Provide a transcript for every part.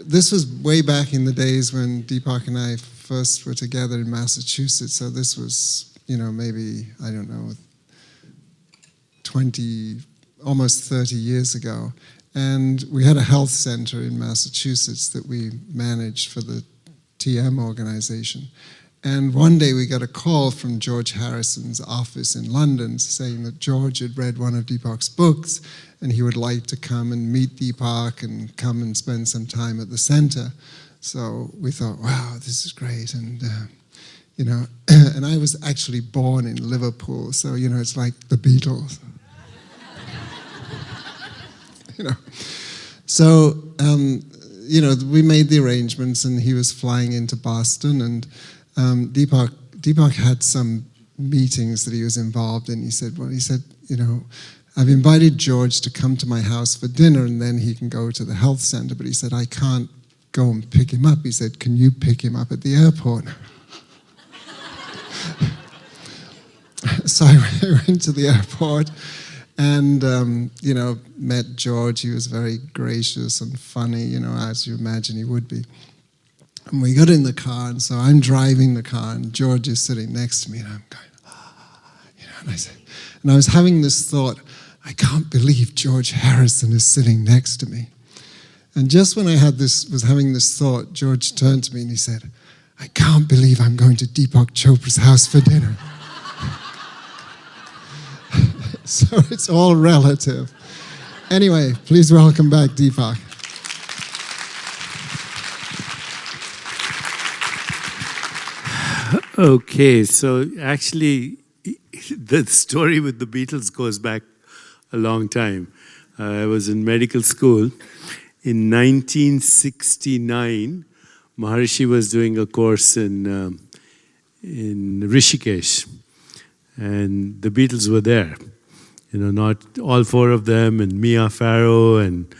this was way back in the days when Deepak and I first were together in Massachusetts. So this was, maybe, I don't know, 20, almost 30 years ago. And we had a health center in Massachusetts that we managed for the TM organization. And one day we got a call from George Harrison's office in London saying that George had read one of Deepak's books and he would like to come and meet Deepak and come and spend some time at the center. So we thought, wow, this is great. And, and I was actually born in Liverpool, so, it's like the Beatles. So, we made the arrangements and he was flying into Boston, and Deepak had some meetings that he was involved in. He said, I've invited George to come to my house for dinner and then he can go to the health center, but he said, I can't go and pick him up. He said, can you pick him up at the airport? So I went to the airport and, met George. He was very gracious and funny, as you imagine he would be. And we got in the car, and so I'm driving the car, and George is sitting next to me, and I'm going, and I was having this thought, I can't believe George Harrison is sitting next to me. And just when I was having this thought, George turned to me and he said, I can't believe I'm going to Deepak Chopra's house for dinner. So it's all relative. Anyway, please welcome back Deepak. Okay, so actually, the story with the Beatles goes back a long time. I was in medical school. In 1969, Maharishi was doing a course in Rishikesh, and the Beatles were there. Not all four of them, and Mia Farrow, and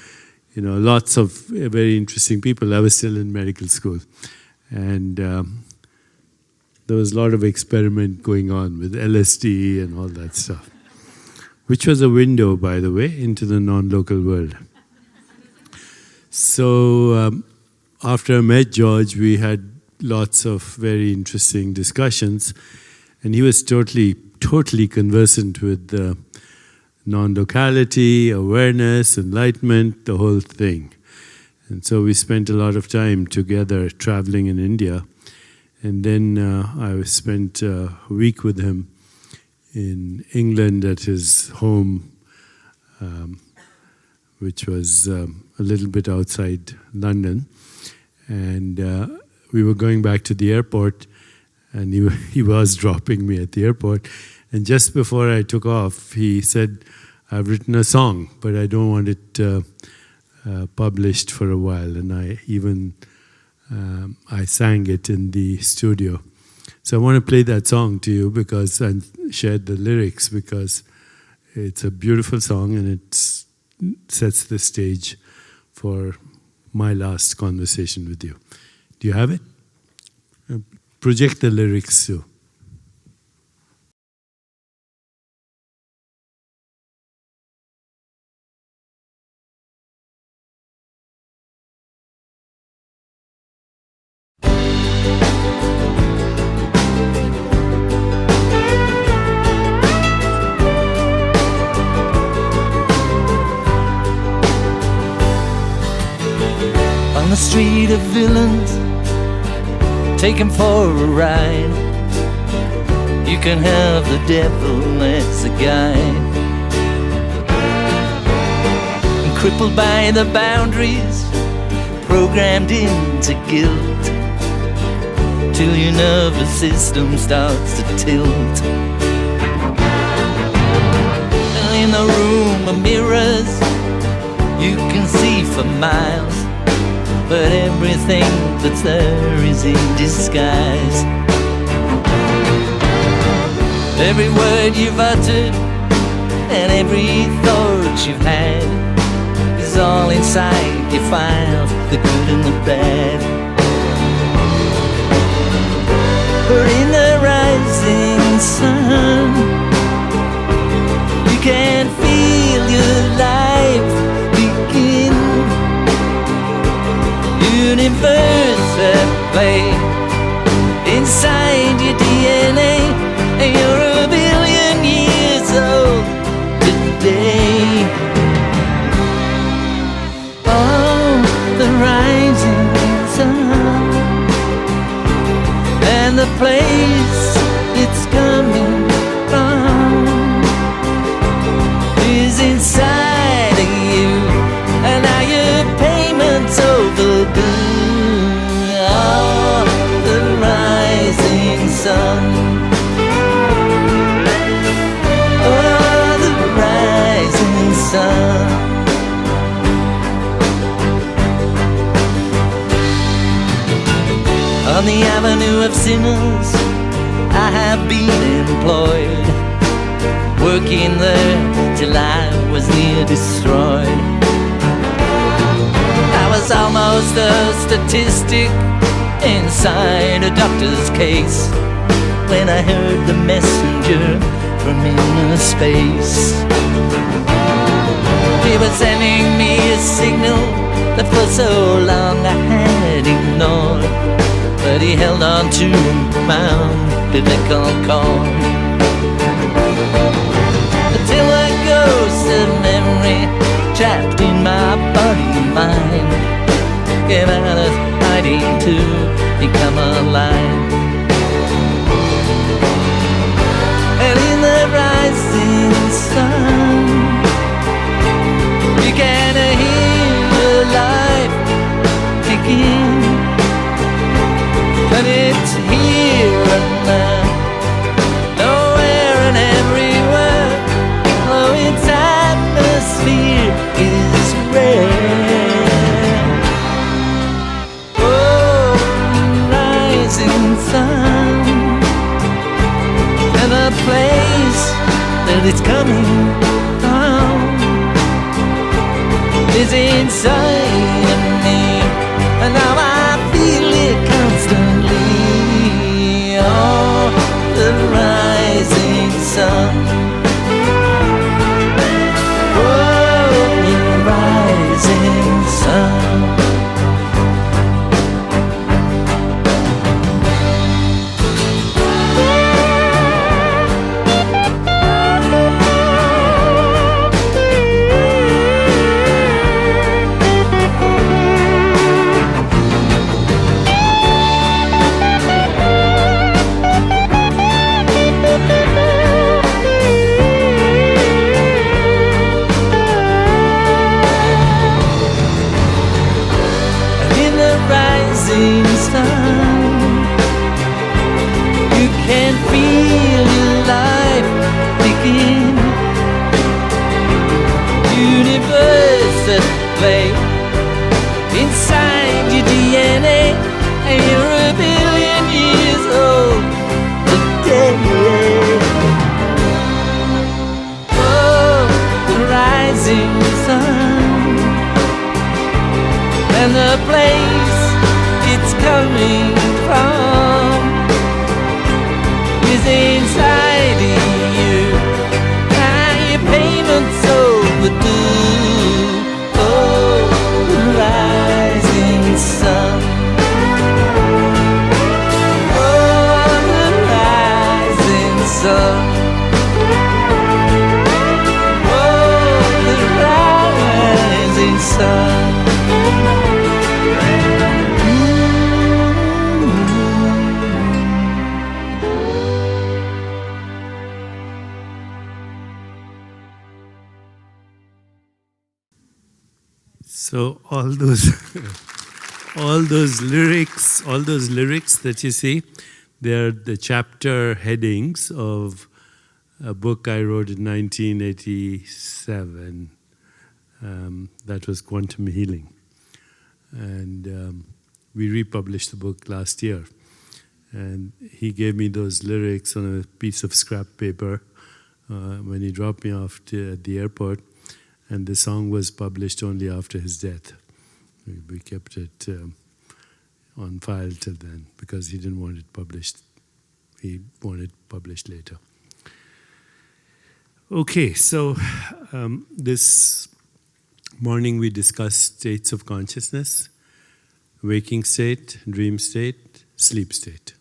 lots of very interesting people. I was still in medical school, and there was a lot of experiment going on with LSD and all that stuff, which was a window, by the way, into the non-local world. So after I met George, we had lots of very interesting discussions, and he was totally conversant with non-locality, awareness, enlightenment, the whole thing. And so we spent a lot of time together traveling in India. And then I spent a week with him in England at his home, which was a little bit outside London. And we were going back to the airport, and he was dropping me at the airport. And just before I took off, he said, I've written a song, but I don't want it published for a while. And I sang it in the studio. So I want to play that song to you because I shared the lyrics, because it's a beautiful song and it sets the stage for my last conversation with you. Do you have it? Project the lyrics too. On the street of villains, take him for a ride. You can have the devil as a guide. And crippled by the boundaries, programmed into guilt, till your nervous system starts to tilt. And in the room of mirrors, you can see for miles, but everything that's there is in disguise. Every word you've uttered and every thought you've had is all inside your files, the good and the bad. But in the rising sun, you can feel your life begin. universe at play inside your DNA, and you're a billion years old today. Oh, the rising sun and the place it's coming from is inside of you, and now your payment's overdue. Oh, the rising sun. Oh, the rising sun. On the avenue of sinners, I have been employed, working there till I was near destroyed. I was almost a statistic inside a doctor's case when I heard the messenger from inner space. He was sending me a signal that for so long I had ignored, but he held on to my umbilical cord until a ghost of memory trapped in my body and mind came out of hiding to become alive. And in the rising sun, you can hear life begin. But it's here and now, nowhere and everywhere. Oh, its atmosphere is rare. Oh, rising sun, and the place that it's coming from is inside of me, and now I feel it constantly. Oh, the rising sun. Oh, the rising sun. You can feel your life begin. Universe at play inside your DNA, and you're a billion years old today. Oh, the rising sun, and the place it's coming from is inside of you. Now your payment's overdue. Oh, the rising sun. Oh, the rising sun. Oh, the rising sun. So all those all those lyrics that you see, they're the chapter headings of a book I wrote in 1987. That was Quantum Healing, and we republished the book last year. And he gave me those lyrics on a piece of scrap paper when he dropped me off at the airport. And the song was published only after his death. We kept it on file till then because he didn't want it published. He wanted it published later. Okay, so this morning we discussed states of consciousness. waking state, dream state, sleep state.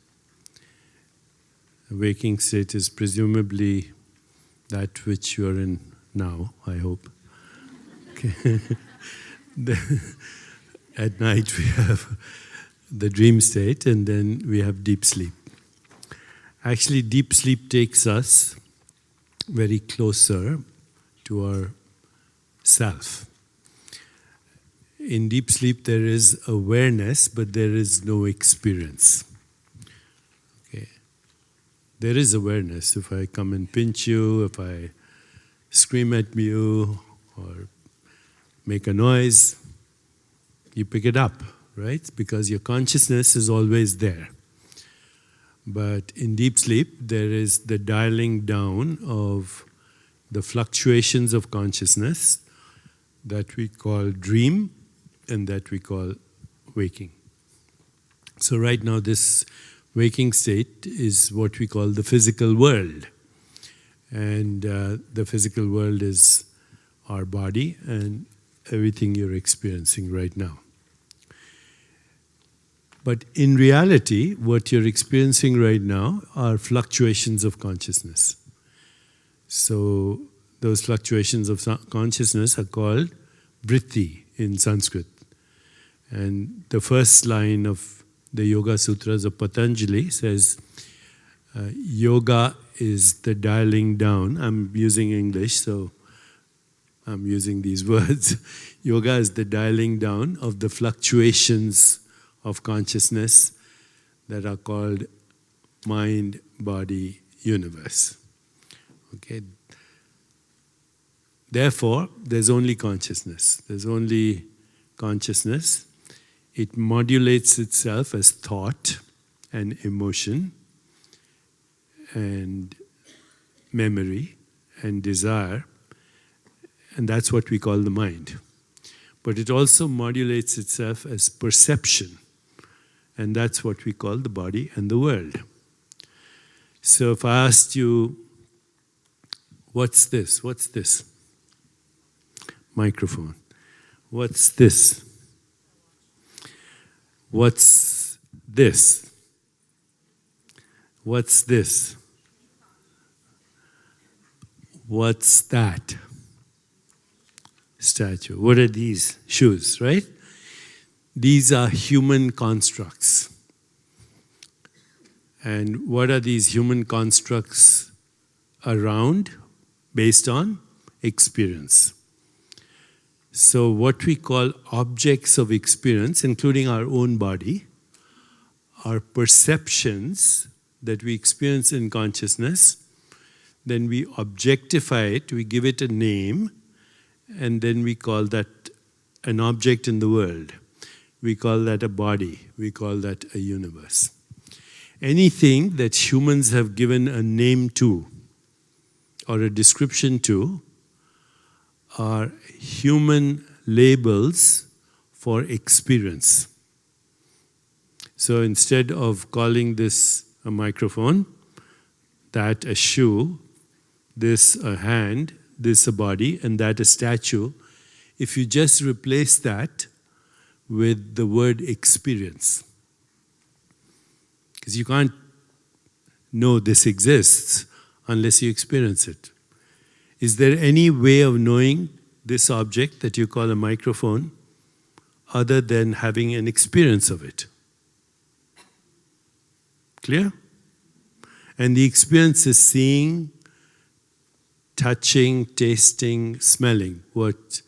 A waking state is presumably that which you are in now, I hope. Okay. At night we have the dream state, and then we have deep sleep. Actually, deep sleep takes us very closer to our self. In deep sleep there is awareness, but there is no experience. Okay. There is awareness. If I come and pinch you, if I scream at you, or make a noise, you pick it up, right? Because your consciousness is always there. But in deep sleep, there is the dialing down of the fluctuations of consciousness that we call dream and that we call waking. So right now this waking state is what we call the physical world. And the physical world is our body and everything you're experiencing right now. But in reality, what you're experiencing right now are fluctuations of consciousness. So those fluctuations of consciousness are called vritti in Sanskrit. And the first line of the Yoga Sutras of Patanjali says, yoga is the dialing down. I'm using English, so I'm using these words. Yoga is the dialing down of the fluctuations of consciousness that are called mind, body, universe. Okay. Therefore, there's only consciousness. There's only consciousness. It modulates itself as thought and emotion and memory and desire, and that's what we call the mind. But it also modulates itself as perception, and that's what we call the body and the world. So if I asked you, what's this? What's this? Microphone. What's this? What's this? What's this? What's that? Statue. What are these? Shoes, right? These are human constructs. And what are these human constructs around? Based on experience. So what we call objects of experience, including our own body, are perceptions that we experience in consciousness. Then we objectify it, we give it a name, and then we call that an object in the world. We call that a body, we call that a universe. Anything that humans have given a name to or a description to are human labels for experience. So instead of calling this a microphone, that a shoe, this a hand, this a body, and that a statue, if you just replace that with the word experience, because you can't know this exists unless you experience it. Is there any way of knowing this object that you call a microphone other than having an experience of it? Clear? And the experience is seeing, touching, tasting, smelling, what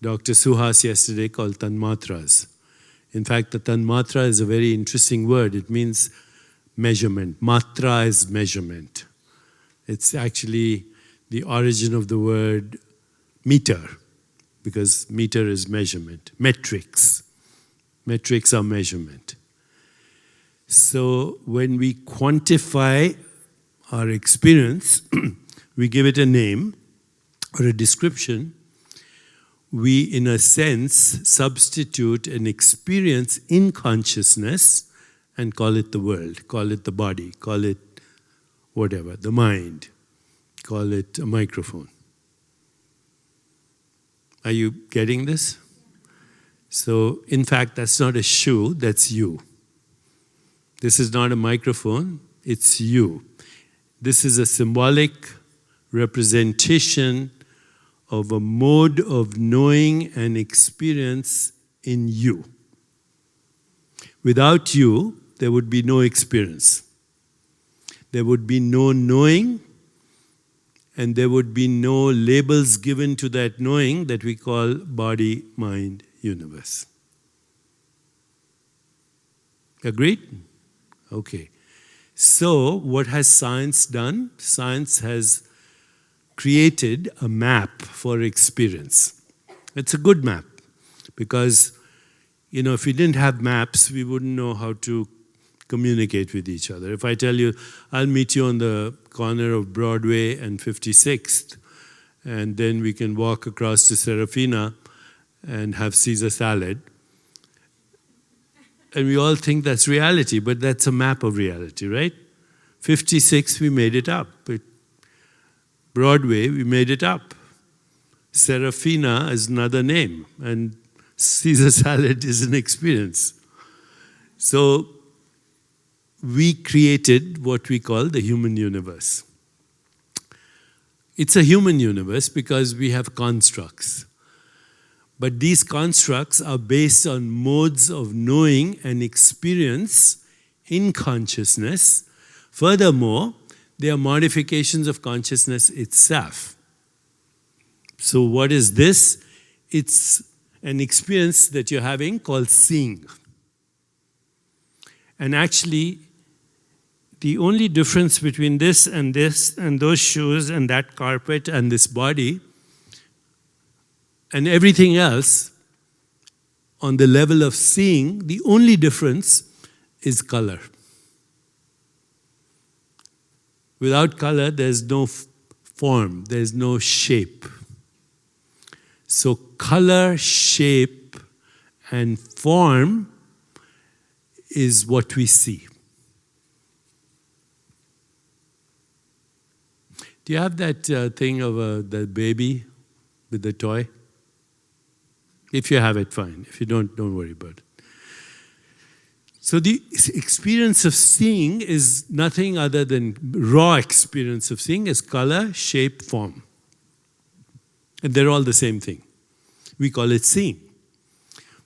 Dr. Suhas yesterday called tanmatras. In fact, the tanmatra is a very interesting word. It means measurement. Matra is measurement. It's actually the origin of the word meter, because meter is measurement. Metrics. Metrics are measurement. So when we quantify our experience, we give it a name or a description, we, in a sense, substitute an experience in consciousness and call it the world, call it the body, call it whatever, the mind, call it a microphone. Are you getting this? So, in fact, that's not a shoe, that's you. This is not a microphone, it's you. This is a symbolic representation of a mode of knowing and experience in you. Without you, there would be no experience. There would be no knowing, and there would be no labels given to that knowing that we call body, mind, universe. Agreed? Okay. So, what has science done? Science has created a map for experience. It's a good map because, if we didn't have maps, we wouldn't know how to communicate with each other. If I tell you, I'll meet you on the corner of Broadway and 56th, and then we can walk across to Serafina and have Caesar salad, and we all think that's reality, but that's a map of reality, right? 56, we made it up. Broadway, we made it up. Serafina is another name, and Caesar salad is an experience. So, we created what we call the human universe. It's a human universe because we have constructs. But these constructs are based on modes of knowing and experience in consciousness. Furthermore, they are modifications of consciousness itself. So what is this? It's an experience that you're having called seeing. And actually, the only difference between this and those shoes and that carpet and this body and everything else on the level of seeing, the only difference is color. Without color, there's no form, there's no shape. So color, shape, and form is what we see. Do you have that thing of the baby with the toy? If you have it, fine. If you don't worry about it. So the experience of seeing is nothing other than raw experience of seeing is color, shape, form. And they're all the same thing. We call it seeing.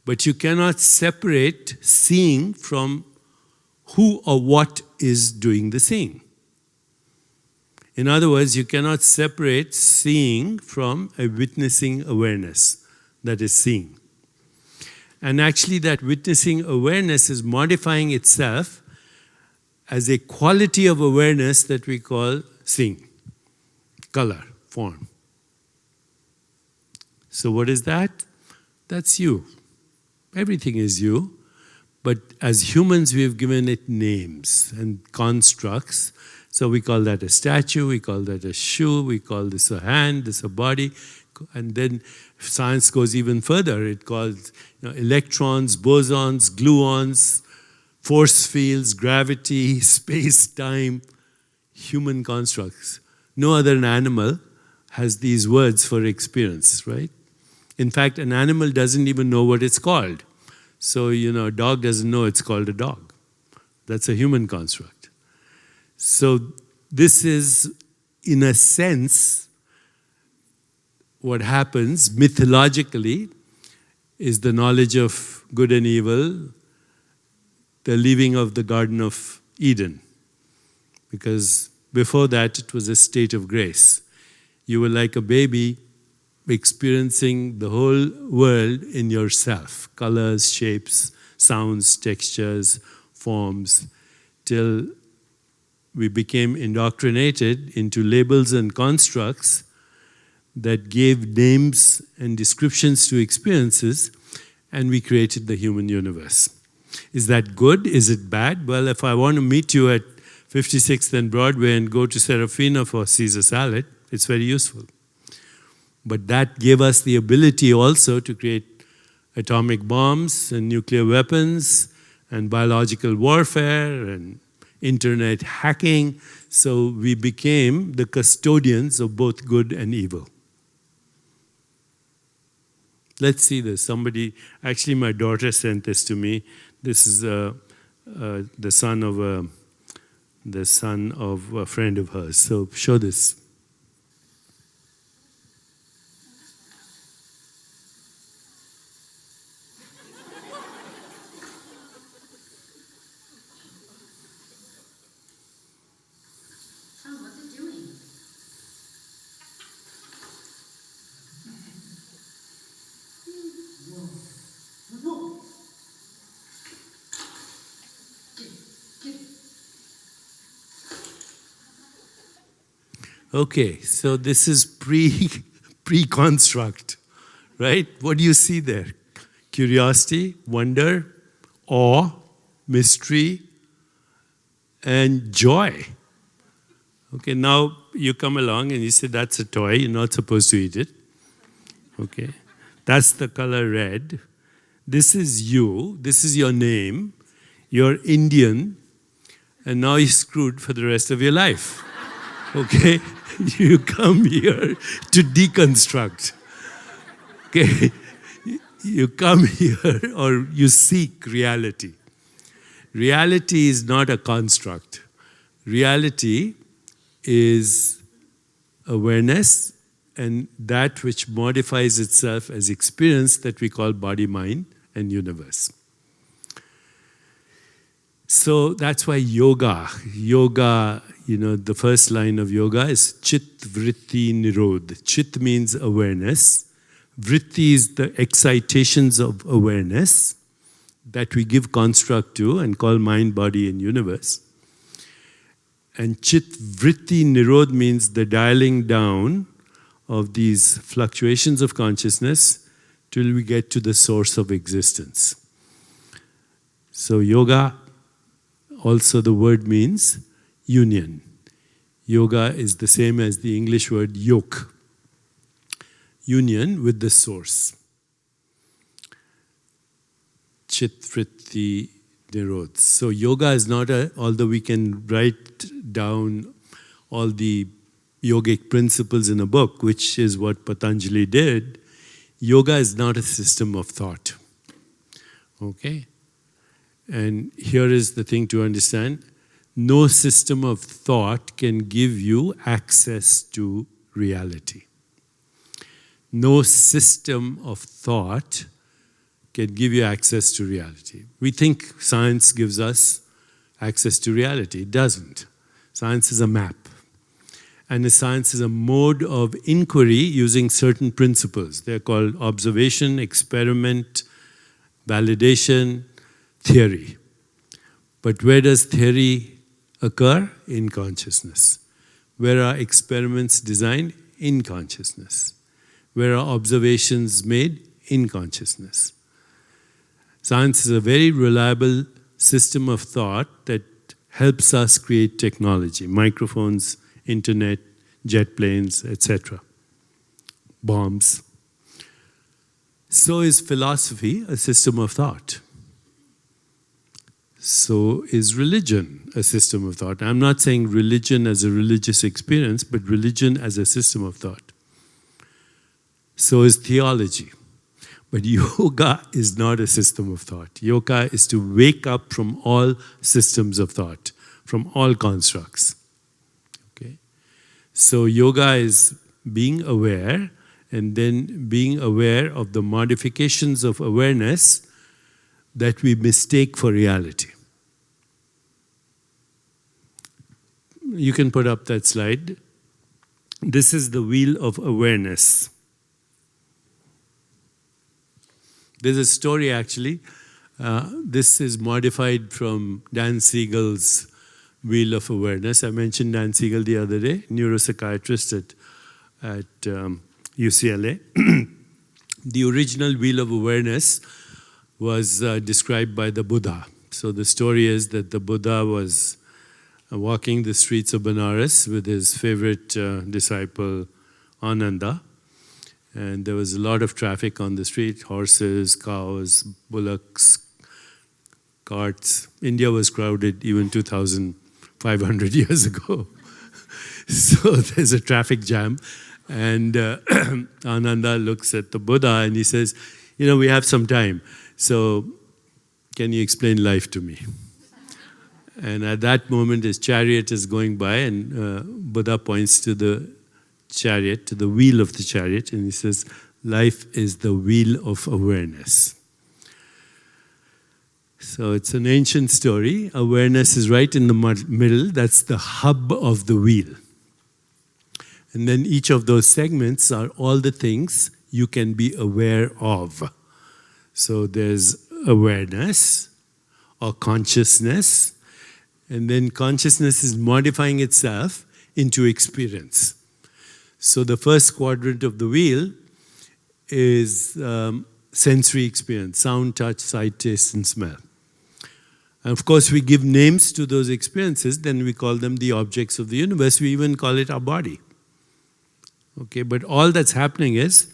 But you cannot separate seeing from who or what is doing the seeing. In other words, you cannot separate seeing from a witnessing awareness that is seeing. And actually that witnessing awareness is modifying itself as a quality of awareness that we call seeing. Color, form. So what is that? That's you. Everything is you. But as humans, we've given it names and constructs. So we call that a statue, we call that a shoe, we call this a hand, this a body. And then science goes even further. It calls electrons, bosons, gluons, force fields, gravity, space, time, human constructs. No other animal has these words for experience, right? In fact, an animal doesn't even know what it's called. So, a dog doesn't know it's called a dog. That's a human construct. So, this is, in a sense, what happens mythologically is the knowledge of good and evil, the leaving of the Garden of Eden. Because before that, it was a state of grace. You were like a baby experiencing the whole world in yourself. Colors, shapes, sounds, textures, forms, till we became indoctrinated into labels and constructs that gave names and descriptions to experiences, and we created the human universe. Is that good? Is it bad? Well, if I want to meet you at 56th and Broadway and go to Serafina for Caesar salad, it's very useful. But that gave us the ability also to create atomic bombs and nuclear weapons and biological warfare and internet hacking. So we became the custodians of both good and evil. Let's see this. Somebody, actually my daughter sent this to me. This is the son of a friend of hers. So show this. Okay, so this is pre-construct, right? What do you see there? Curiosity, wonder, awe, mystery, and joy. Okay, now you come along and you say, that's a toy, you're not supposed to eat it. Okay, that's the color red. This is you, this is your name, you're Indian, and now you're screwed for the rest of your life. Okay, you come here to deconstruct. Okay, you come here or you seek reality. Reality is not a construct. Reality is awareness and that which modifies itself as experience that we call body, mind, and universe. So that's why yoga, the first line of yoga is Chit Vritti Nirodh. Chit means awareness. Vritti is the excitations of awareness that we give construct to and call mind, body, and universe. And Chit Vritti Nirodh means the dialing down of these fluctuations of consciousness till we get to the source of existence. So yoga, also the word means union. Yoga is the same as the English word yoke. Union with the source. Chit Vritti Nirodh. So yoga is not although we can write down all the yogic principles in a book, which is what Patanjali did, yoga is not a system of thought. Okay? And here is the thing to understand. No system of thought can give you access to reality. No system of thought can give you access to reality. We think science gives us access to reality. It doesn't. Science is a map. And the science is a mode of inquiry using certain principles. They're called observation, experiment, validation, theory. But where does theory occur? In consciousness. Where are experiments designed? In consciousness. Where are observations made? In consciousness. Science is a very reliable system of thought that helps us create technology, microphones, internet, jet planes, etc. Bombs. So is philosophy a system of thought. So is religion a system of thought. I'm not saying religion as a religious experience, but religion as a system of thought. So is theology. But yoga is not a system of thought. Yoga is to wake up from all systems of thought, from all constructs. Okay? So yoga is being aware and then being aware of the modifications of awareness that we mistake for reality. You can put up that slide. This is the wheel of awareness. There's a story actually. This is modified from Dan Siegel's wheel of awareness. I mentioned Dan Siegel the other day, neuropsychiatrist at UCLA. The original wheel of awareness was described by the Buddha. So the story is that the Buddha was walking the streets of Benares with his favorite disciple Ananda. And there was a lot of traffic on the street, horses, cows, bullocks, carts. India was crowded even 2,500 years ago. So there's a traffic jam. And Ananda looks at the Buddha and he says, we have some time, so can you explain life to me? And at that moment, his chariot is going by, and Buddha points to the chariot, to the wheel of the chariot, and he says, life is the wheel of awareness. So it's an ancient story. Awareness is right in the middle. That's the hub of the wheel. And then each of those segments are all the things you can be aware of. So there's awareness or consciousnness, and then consciousness is modifying itself into experience. So the first quadrant of the wheel is sensory experience: sound, touch, sight, taste, and smell. And of course, we give names to those experiences, then we call them the objects of the universe. We even call it our body. Okay, but all that's happening is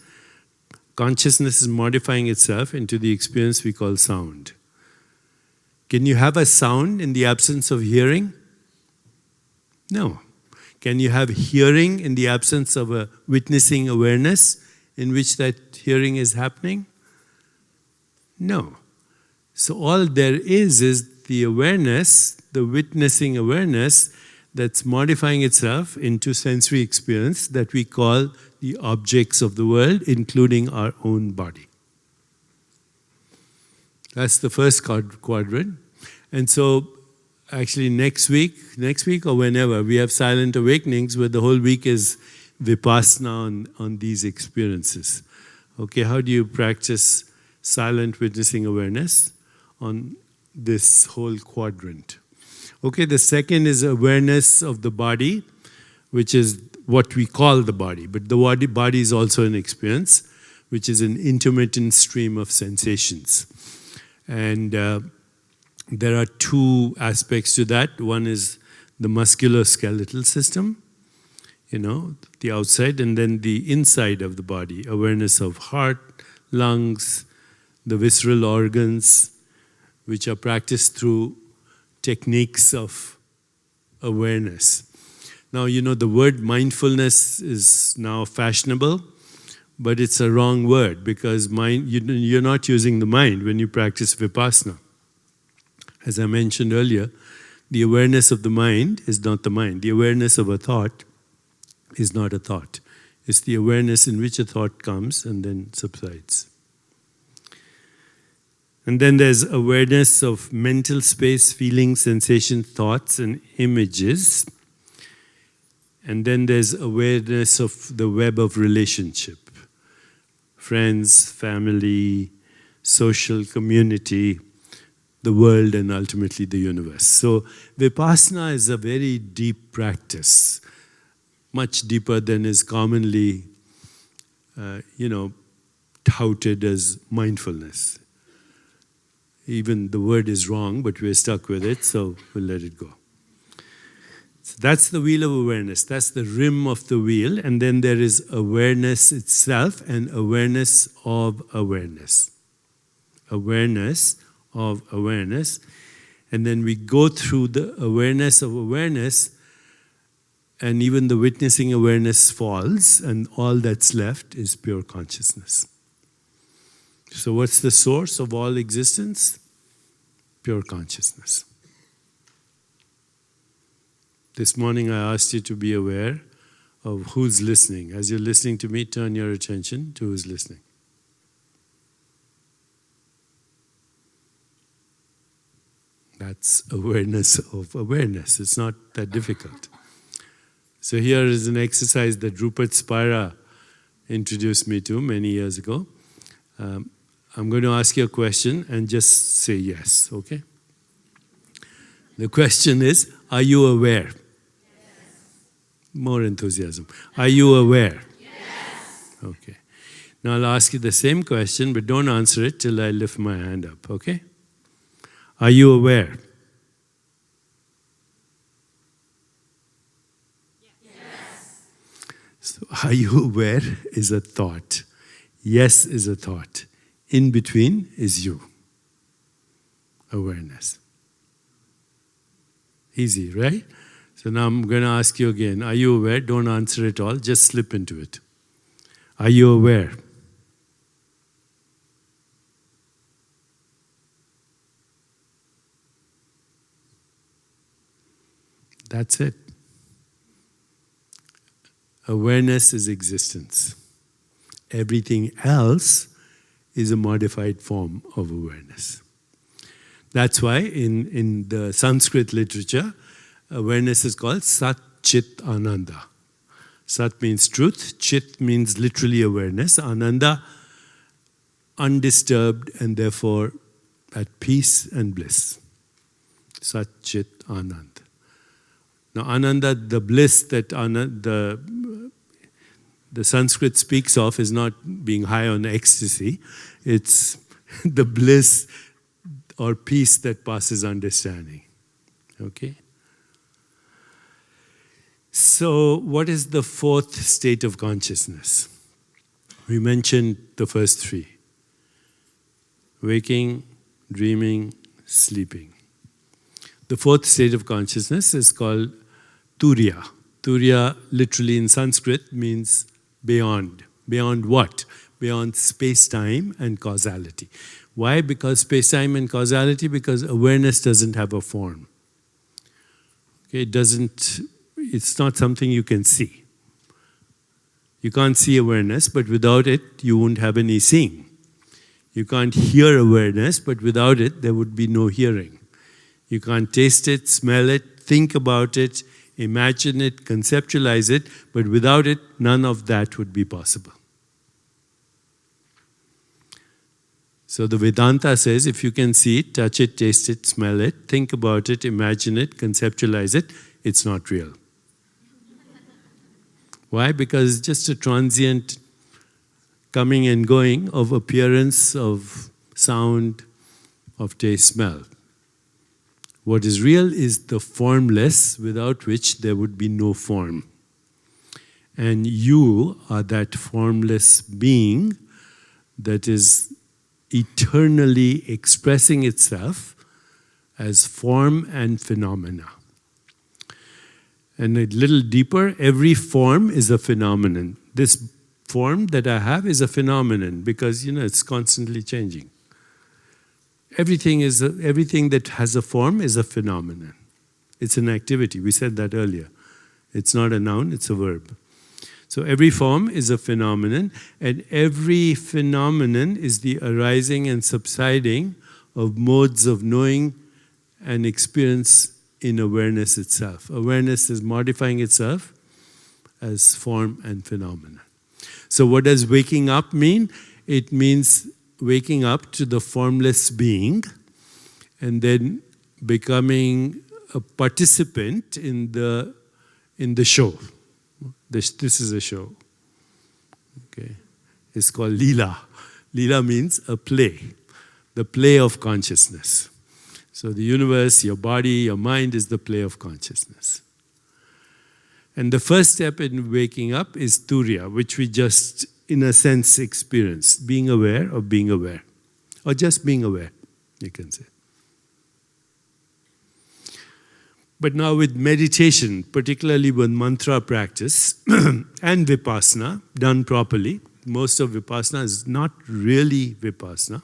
consciousness is modifying itself into the experience we call sound. Can you have a sound in the absence of hearing? No. Can you have hearing in the absence of a witnessing awareness in which that hearing is happening? No. So all there is the awareness, the witnessing awareness that's modifying itself into sensory experience that we call the objects of the world, including our own body. That's the first quadrant. And so actually next week or whenever, we have silent awakenings where the whole week is vipassana on these experiences. Okay, how do you practice silent witnessing awareness on this whole quadrant? Okay, the second is awareness of the body, which is what we call the body. But the body is also an experience, which is an intermittent stream of sensations. And there are two aspects to that. One is the musculoskeletal system, the outside, and then the inside of the body, awareness of heart, lungs, the visceral organs, which are practiced through techniques of awareness. Now, the word mindfulness is now fashionable, but it's a wrong word because you're not using the mind when you practice vipassana. As I mentioned earlier, the awareness of the mind is not the mind. The awareness of a thought is not a thought. It's the awareness in which a thought comes and then subsides. And then there's awareness of mental space, feelings, sensations, thoughts, and images. And then there's awareness of the web of relationship. Friends, family, social community, the world, and ultimately the universe. So vipassana is a very deep practice, much deeper than is commonly, touted as mindfulness. Even the word is wrong, but we're stuck with it, so we'll let it go. So that's the wheel of awareness. That's the rim of the wheel. And then there is awareness itself and awareness of awareness. Awareness of awareness. And then we go through the awareness of awareness, and even the witnessing awareness falls, and all that's left is pure consciousness. So what's the source of all existence? Pure consciousness. This morning I asked you to be aware of who's listening. As you're listening to me, turn your attention to who's listening. That's awareness of awareness. It's not that difficult. So here is an exercise that Rupert Spira introduced me to many years ago. I'm going to ask you a question and just say yes, okay? The question is, are you aware? Yes. More enthusiasm. Are you aware? Yes. Okay. Now I'll ask you the same question, but don't answer it till I lift my hand up, okay? Are you aware? Yes. So are you aware is a thought. Yes is a thought. In between is you. Awareness. Easy, right? So now I'm going to ask you again. Are you aware? Don't answer it all. Just slip into it. Are you aware? That's it. Awareness is existence. Everything else is a modified form of awareness. That's why in the Sanskrit literature, awareness is called Sat Chit Ananda. Sat means truth, Chit means literally awareness, Ananda, undisturbed and therefore at peace and bliss. Sat Chit Ananda. Now, Ananda, the bliss that the Sanskrit speaks of is not being high on ecstasy. It's the bliss or peace that passes understanding. Okay? So, what is the fourth state of consciousness? We mentioned the first three. Waking, dreaming, sleeping. The fourth state of consciousness is called Turiya. Turiya, literally in Sanskrit, means beyond. Beyond what? Beyond space-time and causality. Why? Because space-time and causality, because awareness doesn't have a form. Okay, it's not something you can see. You can't see awareness, but without it, you won't have any seeing. You can't hear awareness, but without it, there would be no hearing. You can't taste it, smell it, think about it, imagine it, conceptualize it, but without it, none of that would be possible. So the Vedanta says, if you can see it, touch it, taste it, smell it, think about it, imagine it, conceptualize it, it's not real. Why? Because it's just a transient coming and going of appearance, of sound, of taste, smell. What is real is the formless, without which there would be no form. And you are that formless being that is eternally expressing itself as form and phenomena. And a little deeper, every form is a phenomenon. This form that I have is a phenomenon because, it's constantly changing. Everything that has a form is a phenomenon. It's an activity. We said that earlier. It's not a noun, it's a verb. So every form is a phenomenon, and every phenomenon is the arising and subsiding of modes of knowing and experience in awareness itself. Awareness is modifying itself as form and phenomenon. So what does waking up mean? It means waking up to the formless being and then becoming a participant in the show. This is a show. Okay. It's called Leela. Leela means a play, the play of consciousness. So the universe, your body, your mind is the play of consciousness. And the first step in waking up is Turiya, which we just, in a sense, experienced. Being aware of being aware. Or just being aware, you can say. But now with meditation, particularly with mantra practice and vipassana, done properly, most of vipassana is not really vipassana,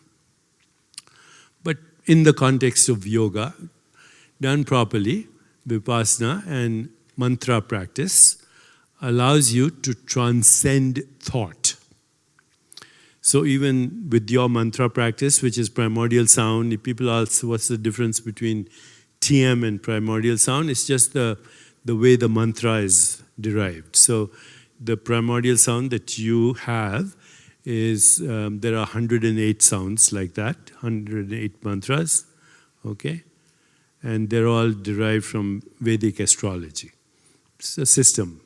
but in the context of yoga, done properly, vipassana and mantra practice allows you to transcend thought. So even with your mantra practice, which is primordial sound, if people ask what's the difference between TM and primordial sound, it's just the way the mantra is derived. So the primordial sound that you have is, there are 108 sounds like that, 108 mantras, okay? And they're all derived from Vedic astrology. It's a system.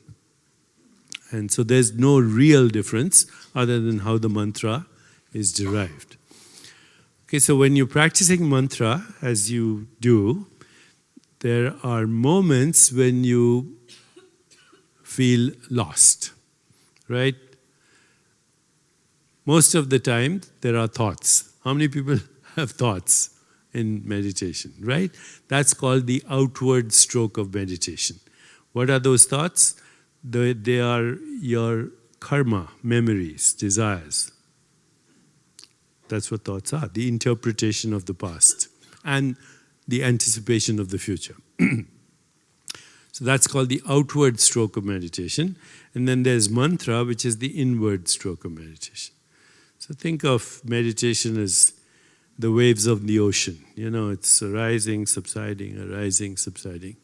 And so there's no real difference other than how the mantra is derived. Okay, so when you're practicing mantra, as you do, there are moments when you feel lost, right? Most of the time, there are thoughts. How many people have thoughts in meditation, right? That's called the outward stroke of meditation. What are those thoughts? They are your karma, memories, desires. That's what thoughts are, the interpretation of the past and the anticipation of the future. So that's called the outward stroke of meditation. And then there's mantra, which is the inward stroke of meditation. So think of meditation as the waves of the ocean. You know, it's arising, subsiding, arising, subsiding.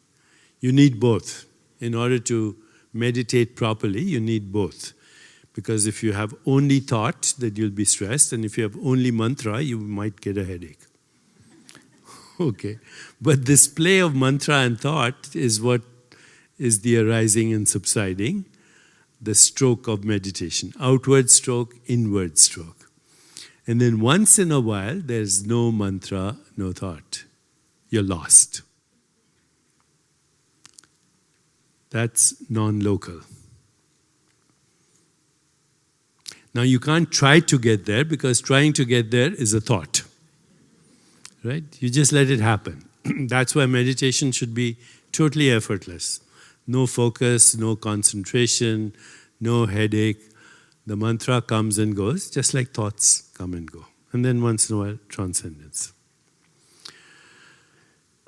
You need both. In order to meditate properly, you need both. Because if you have only thought, then you'll be stressed. And if you have only mantra, you might get a headache. Okay. But this play of mantra and thought is what is the arising and subsiding, the stroke of meditation. Outward stroke, inward stroke. And then once in a while, there's no mantra, no thought. You're lost. That's non-local. Now you can't try to get there because trying to get there is a thought. Right? You just let it happen. That's why meditation should be totally effortless. No focus, no concentration, no headache. The mantra comes and goes, just like thoughts come and go. And then once in a while, transcendence.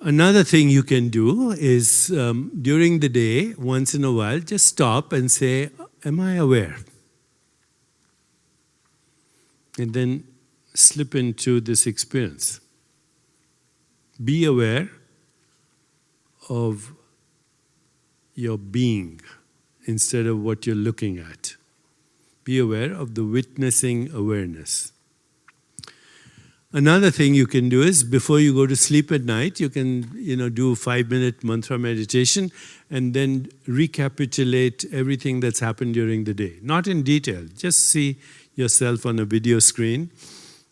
Another thing you can do is during the day, once in a while, just stop and say, am I aware? And then slip into this experience. Be aware of your being instead of what you're looking at. Be aware of the witnessing awareness. Another thing you can do is before you go to sleep at night, you can do a 5-minute mantra meditation and then recapitulate everything that's happened during the day. Not in detail, just see yourself on a video screen.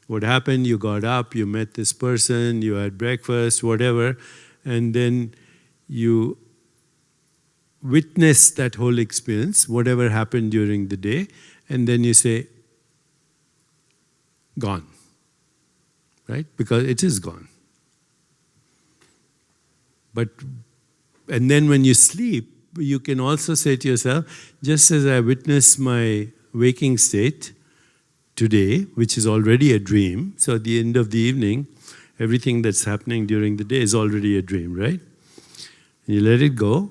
What happened, you got up, you met this person, you had breakfast, whatever, and then you witness that whole experience, whatever happened during the day, and then you say, gone. Right? Because it is gone. And then when you sleep, you can also say to yourself, just as I witness my waking state today, which is already a dream, so at the end of the evening, everything that's happening during the day is already a dream, right? And you let it go.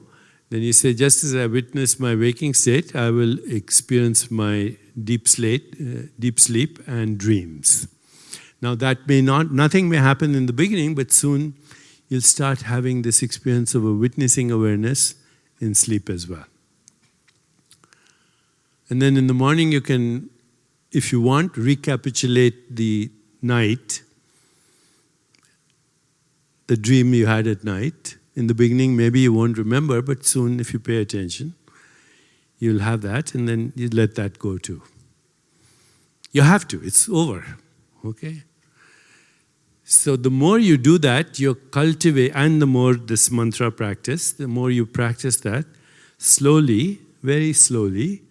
Then you say, just as I witness my waking state, I will experience my deep sleep and dreams. Now that nothing may happen in the beginning, but soon you'll start having this experience of a witnessing awareness in sleep as well. And then in the morning you can, if you want, recapitulate the night, the dream you had at night. In the beginning maybe you won't remember, but soon if you pay attention, you'll have that and then you let that go too. You have to, it's over, okay? So the more you do that, you cultivate, and the more this mantra practice, the more you practice that, slowly, very slowly,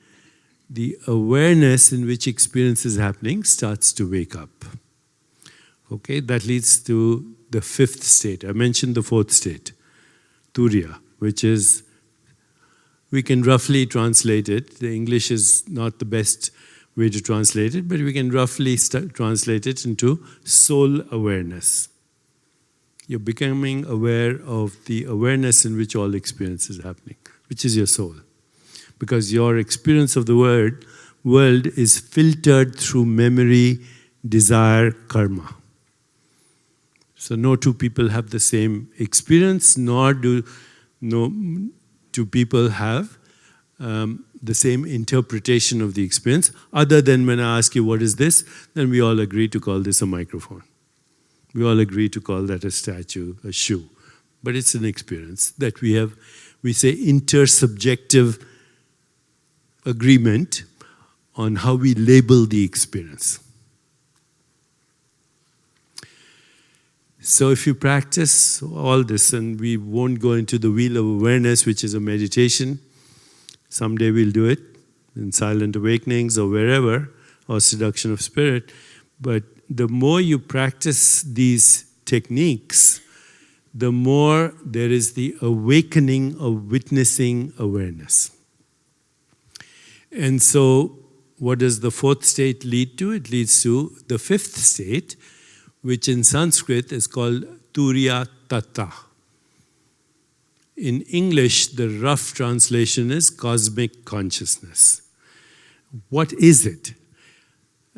the awareness in which experience is happening starts to wake up. Okay, that leads to the 5th state. I mentioned the 4th state, Turiya, which is, we can roughly translate it. The English is not the best way to translate it, but we can roughly translate it into soul awareness. You're becoming aware of the awareness in which all experience is happening, which is your soul. Because your experience of the world is filtered through memory, desire, karma. So no two people have the same experience, nor do people have the same interpretation of the experience, other than when I ask you, what is this? Then we all agree to call this a microphone. We all agree to call that a statue, a shoe. But it's an experience that we have, we say intersubjective agreement on how we label the experience. So if you practice all this, and we won't go into the wheel of awareness, which is a meditation, someday we'll do it in silent awakenings or wherever, or seduction of spirit. But the more you practice these techniques, the more there is the awakening of witnessing awareness. And so what does the fourth state lead to? It leads to the fifth state, which in Sanskrit is called Turiya Tattva. In English, the rough translation is cosmic consciousness. What is it?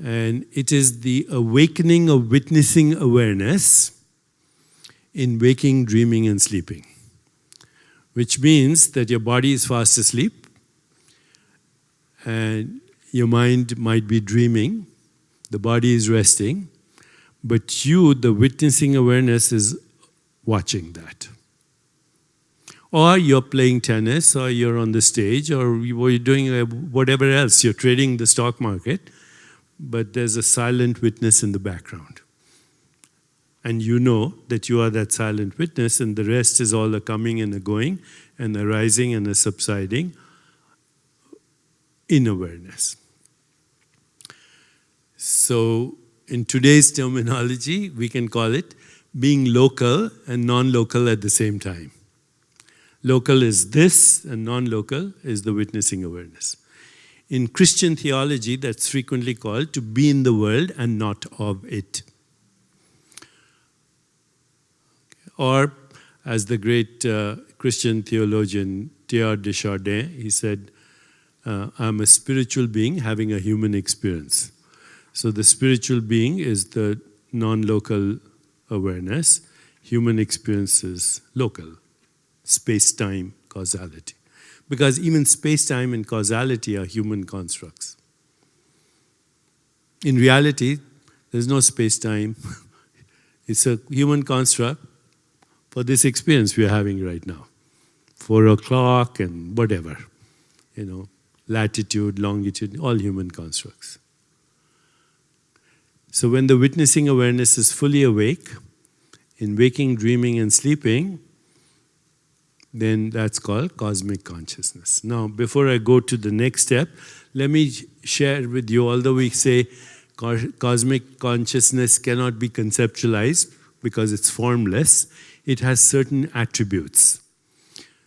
And it is the awakening of witnessing awareness in waking, dreaming, and sleeping. Which means that your body is fast asleep and your mind might be dreaming, the body is resting, but you, the witnessing awareness, is watching that. Or you're playing tennis, or you're on the stage, or you're doing whatever else. You're trading the stock market, but there's a silent witness in the background. And you know that you are that silent witness, and the rest is all a coming and a going, and a rising and a subsiding in awareness. So, in today's terminology, we can call it being local and non-local at the same time. Local is this, and non-local is the witnessing awareness. In Christian theology, that's frequently called to be in the world and not of it. Or, as the great Christian theologian Teilhard de Chardin, he said, I'm a spiritual being having a human experience. So the spiritual being is the non-local awareness. Human experience is local. Space-time causality. Because even space-time and causality are human constructs. In reality, there's no space-time. It's a human construct for this experience we are having right now. 4 o'clock and whatever. Latitude, longitude, all human constructs. So when the witnessing awareness is fully awake, in waking, dreaming, and sleeping, then that's called cosmic consciousness. Now, before I go to the next step, let me share with you, although we say cosmic consciousness cannot be conceptualized because it's formless, it has certain attributes.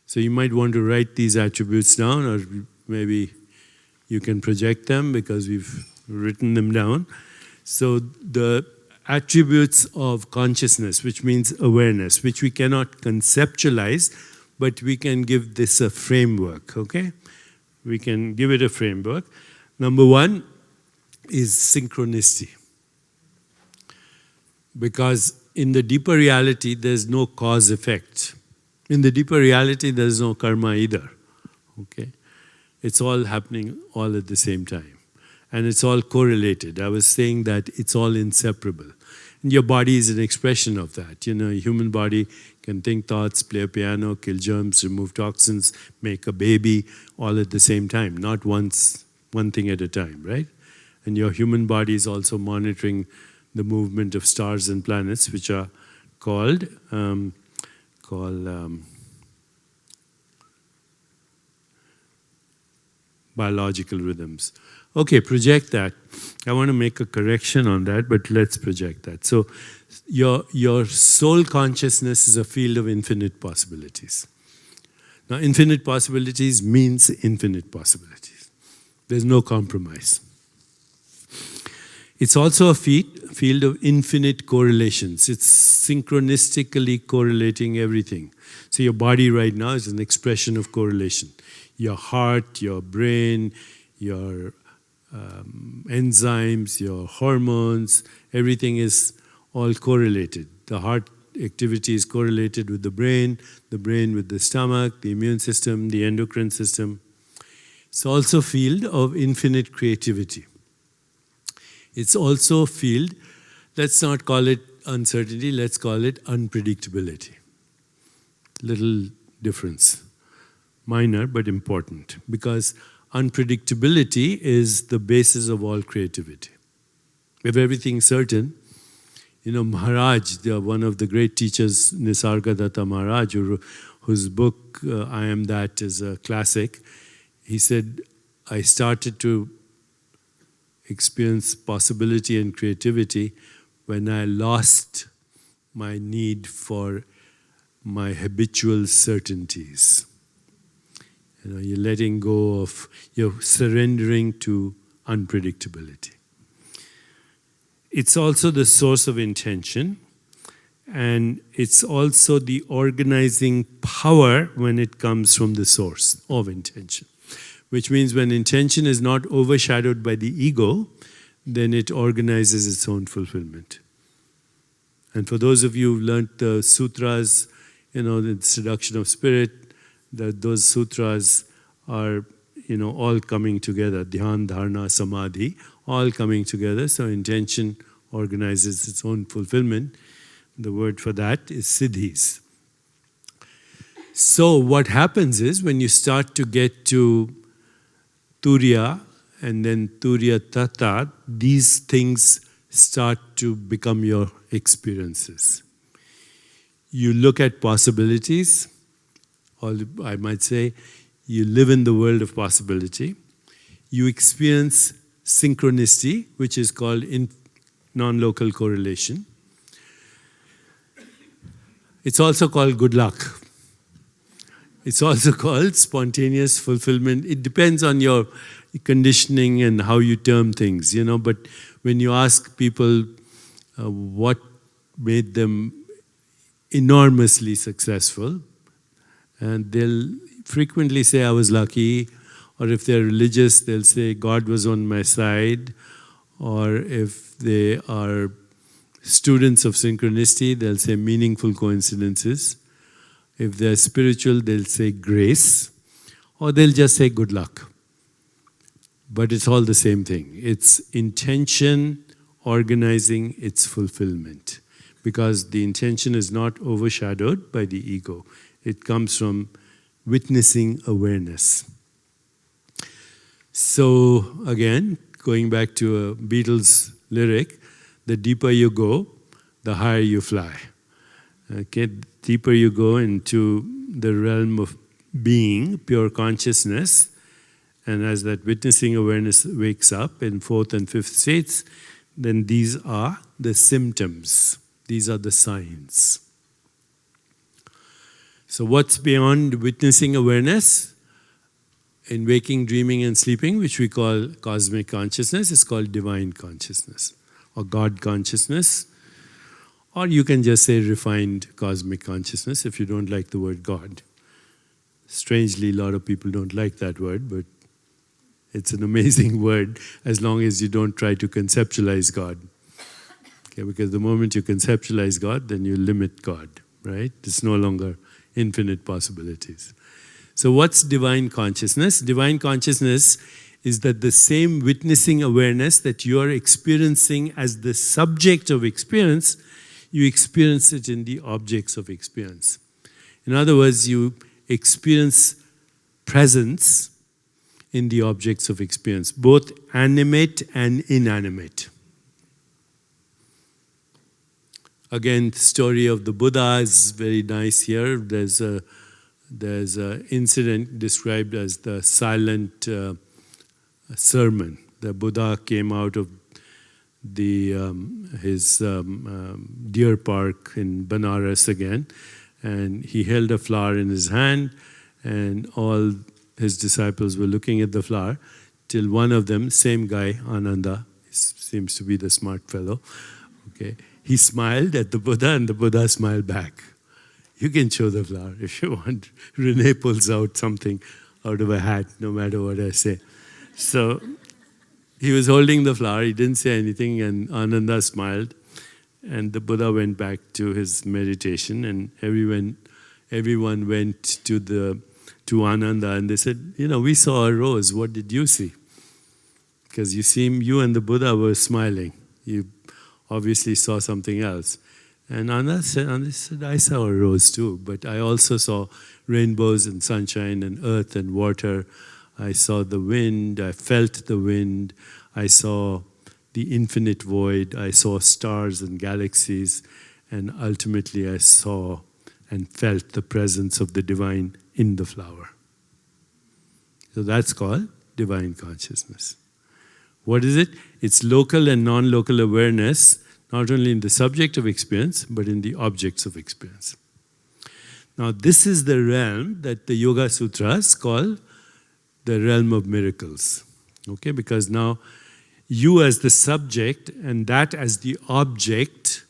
So you might want to write these attributes down, or maybe you can project them because we've written them down. So the attributes of consciousness, which means awareness, which we cannot conceptualize, but we can give this a framework, okay? We can give it a framework. Number one is synchronicity. Because in the deeper reality, there's no cause-effect. In the deeper reality, there's no karma either, okay? It's all happening all at the same time. And it's all correlated. I was saying that it's all inseparable. And your body is an expression of that. A human body can think thoughts, play a piano, kill germs, remove toxins, make a baby, all at the same time, not one thing at a time, right? And your human body is also monitoring the movement of stars and planets, which are called biological rhythms. Okay, project that. I want to make a correction on that, but let's project that. So your soul consciousness is a field of infinite possibilities. Now, infinite possibilities means infinite possibilities. There's no compromise. It's also a field of infinite correlations. It's synchronistically correlating everything. So your body right now is an expression of correlation. Your heart, your brain, your enzymes, your hormones, everything is all correlated. The heart activity is correlated with the brain with the stomach, the immune system, the endocrine system. It's also a field of infinite creativity. It's also a field, let's not call it uncertainty, let's call it unpredictability. Little difference. Minor but important, because unpredictability is the basis of all creativity. If everything's certain, Maharaj, one of the great teachers, Nisargadatta Maharaj, whose book, I Am That, is a classic, he said, I started to experience possibility and creativity when I lost my need for my habitual certainties. You're letting go of, you're surrendering to unpredictability. It's also the source of intention, and it's also the organizing power when it comes from the source of intention. Which means when intention is not overshadowed by the ego, then it organizes its own fulfillment. And for those of you who've learned the sutras, the seduction of spirit, those sutras are, all coming together. Dhyan, dharana, samadhi, all coming together. So intention organizes its own fulfillment. The word for that is siddhis. So what happens is when you start to get to turiya and then turiya tata, these things start to become your experiences. You look at possibilities, or I might say, you live in the world of possibility. You experience synchronicity, which is called non-local correlation. It's also called good luck. It's also called spontaneous fulfillment. It depends on your conditioning and how you term things, but when you ask people what made them enormously successful, and they'll frequently say, I was lucky, or if they're religious, they'll say, God was on my side, or if they are students of synchronicity, they'll say meaningful coincidences. If they're spiritual, they'll say grace, or they'll just say good luck. But it's all the same thing. It's intention organizing its fulfillment, because the intention is not overshadowed by the ego. It comes from witnessing awareness. So again, going back to a Beatles lyric, the deeper you go, the higher you fly. Okay, deeper you go into the realm of being, pure consciousness, and as that witnessing awareness wakes up in fourth and fifth states, then these are the symptoms. These are the signs. So what's beyond witnessing awareness? In waking, dreaming, and sleeping, which we call cosmic consciousness, is called divine consciousness, or God consciousness, or you can just say refined cosmic consciousness if you don't like the word God. Strangely, a lot of people don't like that word, but it's an amazing word as long as you don't try to conceptualize God. Okay, because the moment you conceptualize God, then you limit God, right? It's no longer infinite possibilities. So what's divine consciousness? Divine consciousness is that the same witnessing awareness that you are experiencing as the subject of experience, you experience it in the objects of experience. In other words, you experience presence in the objects of experience, both animate and inanimate. Again, the story of the Buddha is very nice here. There's an incident described as the silent sermon. The Buddha came out of his deer park in Benares again, and he held a flower in his hand, and all his disciples were looking at the flower, till one of them, same guy, Ananda, seems to be the smart fellow, okay, he smiled at the Buddha, and the Buddha smiled back. You can show the flower if you want. Renee pulls out something out of a hat, no matter what I say. So he was holding the flower, he didn't say anything, and Ananda smiled, and the Buddha went back to his meditation, and everyone went to Ananda, and they said, we saw a rose, what did you see? Because you and the Buddha were smiling. You obviously saw something else. And Ananda said, I saw a rose too, but I also saw rainbows and sunshine and earth and water. I saw the wind, I felt the wind, I saw the infinite void, I saw stars and galaxies, and ultimately I saw and felt the presence of the divine in the flower. So that's called divine consciousness. What is it? It's local and non-local awareness, not only in the subject of experience, but in the objects of experience. Now, this is the realm that the Yoga Sutras call the realm of miracles. Okay, because now you as the subject and that as the object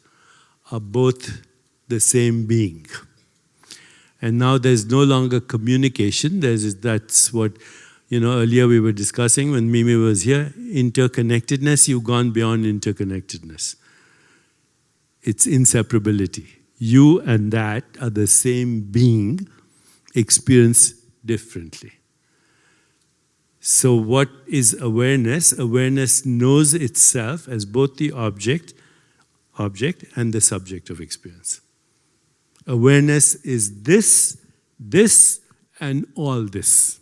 are both the same being. And now there's no longer communication. That's what, earlier we were discussing when Mimi was here. Interconnectedness, you've gone beyond interconnectedness. It's inseparability. You and that are the same being, experienced differently. So what is awareness? Awareness knows itself as both the object and the subject of experience. Awareness is this, and all this.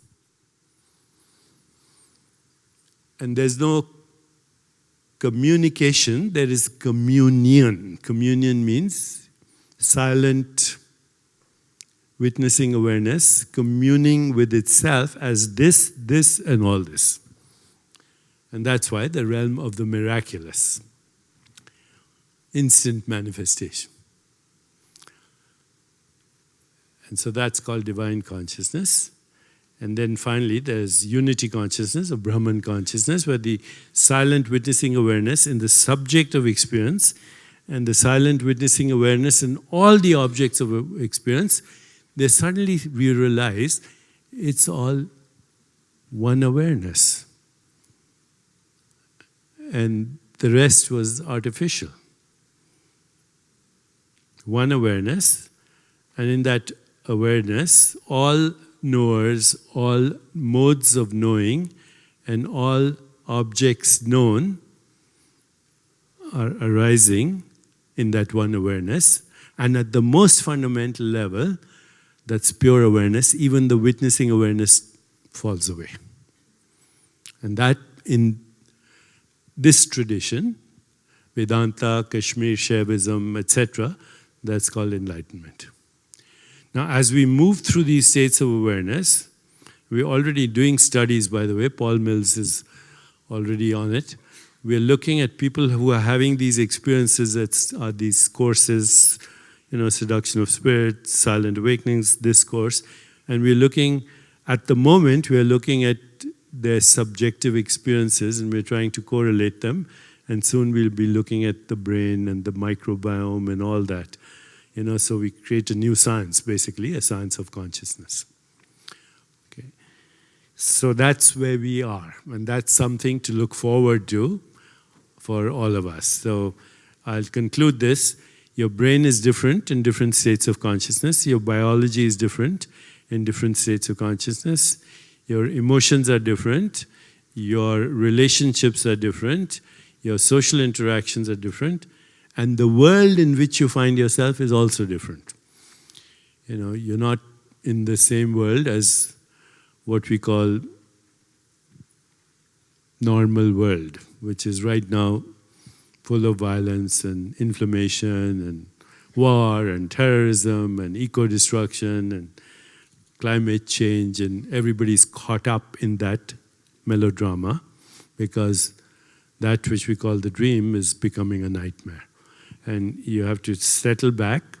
And there's no communication, there is communion. Communion means silent witnessing awareness, communing with itself as this, and all this. And that's why the realm of the miraculous. Instant manifestation. And so that's called divine consciousness. And then finally there's unity consciousness or Brahman consciousness, where the silent witnessing awareness in the subject of experience and the silent witnessing awareness in all the objects of experience, then suddenly we realize it's all one awareness. And the rest was artificial. One awareness, and in that awareness, all knowers, all modes of knowing, and all objects known are arising in that one awareness. And at the most fundamental level, that's pure awareness, even the witnessing awareness falls away. And that, in this tradition, Vedanta, Kashmir, Shaivism, etc., that's called enlightenment. Now, as we move through these states of awareness, we're already doing studies, by the way. Paul Mills is already on it. We're looking at people who are having these experiences at these courses, Seduction of Spirit, Silent Awakenings, this course. And we're looking, at the moment, we're looking at their subjective experiences and we're trying to correlate them. And soon we'll be looking at the brain and the microbiome and all that. So we create a new science, basically, a science of consciousness. Okay. So that's where we are. And that's something to look forward to for all of us. So I'll conclude this. Your brain is different in different states of consciousness. Your biology is different in different states of consciousness. Your emotions are different. Your relationships are different. Your social interactions are different. And the world in which you find yourself is also different. You're not in the same world as what we call normal world, which is right now full of violence and inflammation and war and terrorism and eco-destruction and climate change, and everybody's caught up in that melodrama because that which we call the dream is becoming a nightmare. And you have to settle back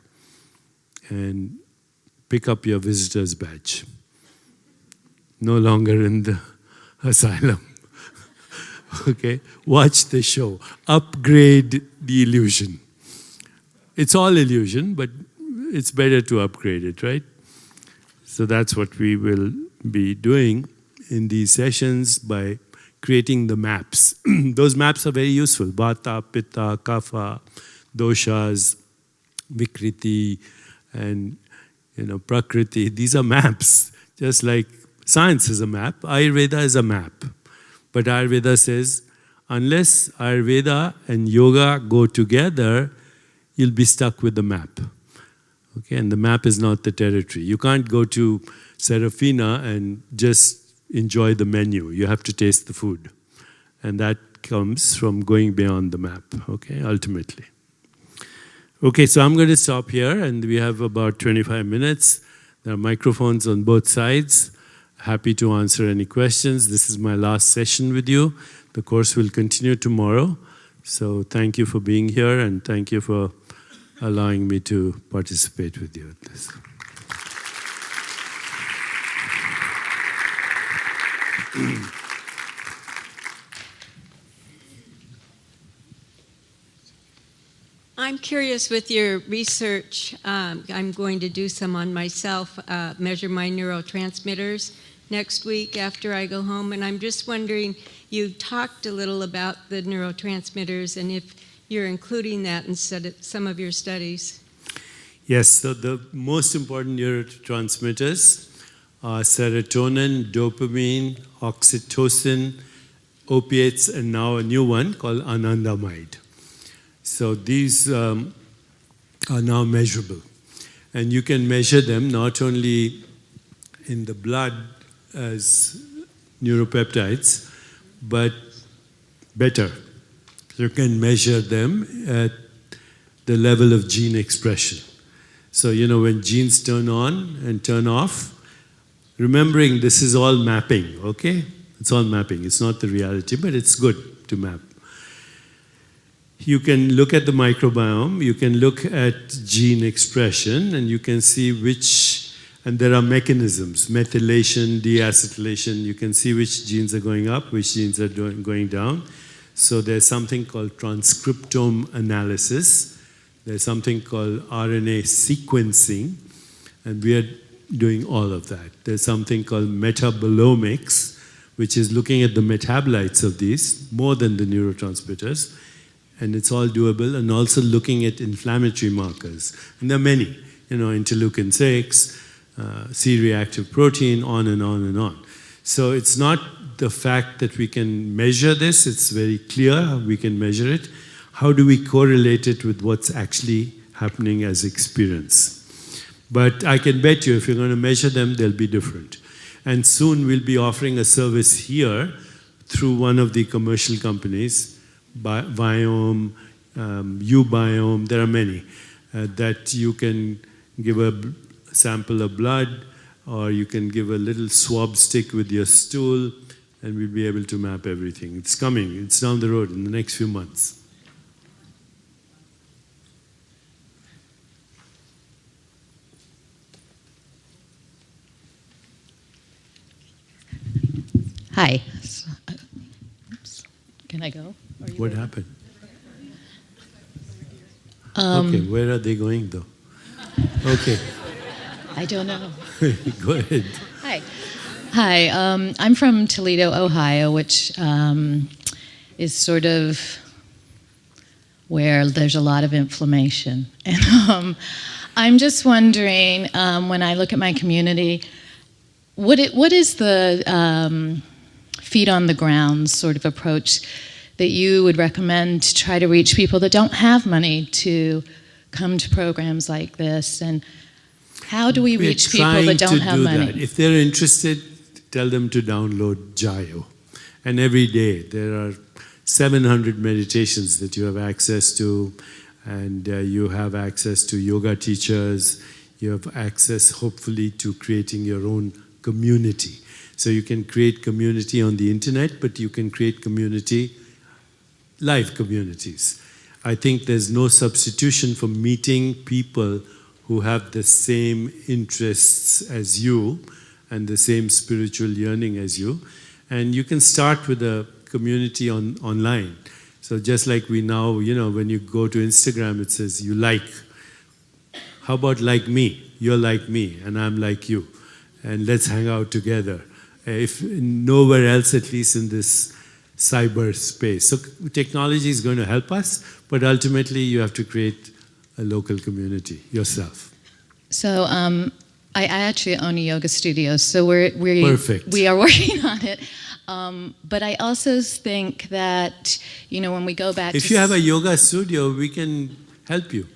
and pick up your visitor's badge. No longer in the asylum. Okay? Watch the show. Upgrade the illusion. It's all illusion, but it's better to upgrade it, right? So that's what we will be doing in these sessions by creating the maps. Those maps are very useful. Vata, Pitta, Kapha, doshas, Vikriti, and Prakriti. These are maps. Just like science is a map, Ayurveda is a map. But Ayurveda says, unless Ayurveda and yoga go together, you'll be stuck with the map. Okay, and the map is not the territory. You can't go to Serafina and just enjoy the menu. You have to taste the food. And that comes from going beyond the map, okay, ultimately. Okay, so I'm going to stop here, and we have about 25 minutes. There are microphones on both sides. Happy to answer any questions. This is my last session with you. The course will continue tomorrow. So thank you for being here, and thank you for allowing me to participate with you at this. I'm curious with your research. I'm going to do some on myself, measure my neurotransmitters next week after I go home. And I'm just wondering, you talked a little about the neurotransmitters and if you're including that in some of your studies. Yes, so the most important neurotransmitters are serotonin, dopamine, oxytocin, opiates, and now a new one called anandamide. So these are now measurable. And you can measure them not only in the blood as neuropeptides, but better. You can measure them at the level of gene expression. So, you know, when genes turn on and turn off, remembering this is all mapping, okay? It's all mapping. It's not the reality, but it's good to map. You can look at the microbiome, you can look at gene expression, and you can see which, and there are mechanisms, methylation, deacetylation, you can see which genes are going up, which genes are going down. So there's something called transcriptome analysis. There's something called RNA sequencing, and we are doing all of that. There's something called metabolomics, which is looking at the metabolites of these, more than the neurotransmitters, and it's all doable, and also looking at inflammatory markers. And there are many, you know, interleukin-6, C-reactive protein, on and on and on. So it's not the fact that we can measure this, it's very clear we can measure it. How do we correlate it with what's actually happening as experience? But I can bet you if you're going to measure them, they'll be different. And soon we'll be offering a service here through one of the commercial companies, Biome, Ubiome, there are many, that you can give a sample of blood, or you can give a little swab stick with your stool, and we'll be able to map everything. It's coming, it's down the road in the next few months. Hi. Oops. Can I go? What happened? Okay, where are they going though? Okay. I don't know. Go ahead. Hi. Hi. I'm from Toledo, Ohio, which is sort of where there's a lot of inflammation. And I'm just wondering, when I look at my community, what is the feet on the ground sort of approach that you would recommend to try to reach people that don't have money to come to programs like this? And how do we reach people that don't have money? That. If they're interested, tell them to download Jayo. And every day there are 700 meditations that you have access to, and you have access to yoga teachers, you have access hopefully to creating your own community. So you can create community on the internet, but you can create community, live communities. I think there's no substitution for meeting people who have the same interests as you and the same spiritual yearning as you. And you can start with a community online. So just like we now, you know, when you go to Instagram, it says you like. How about like me? You're like me and I'm like you. And let's hang out together. If nowhere else, at least in this cyber space. So technology is going to help us, but ultimately you have to create a local community yourself. So I actually own a yoga studio, so we are working on it. But I also think that, you know, when we go back if you have a yoga studio, we can help you.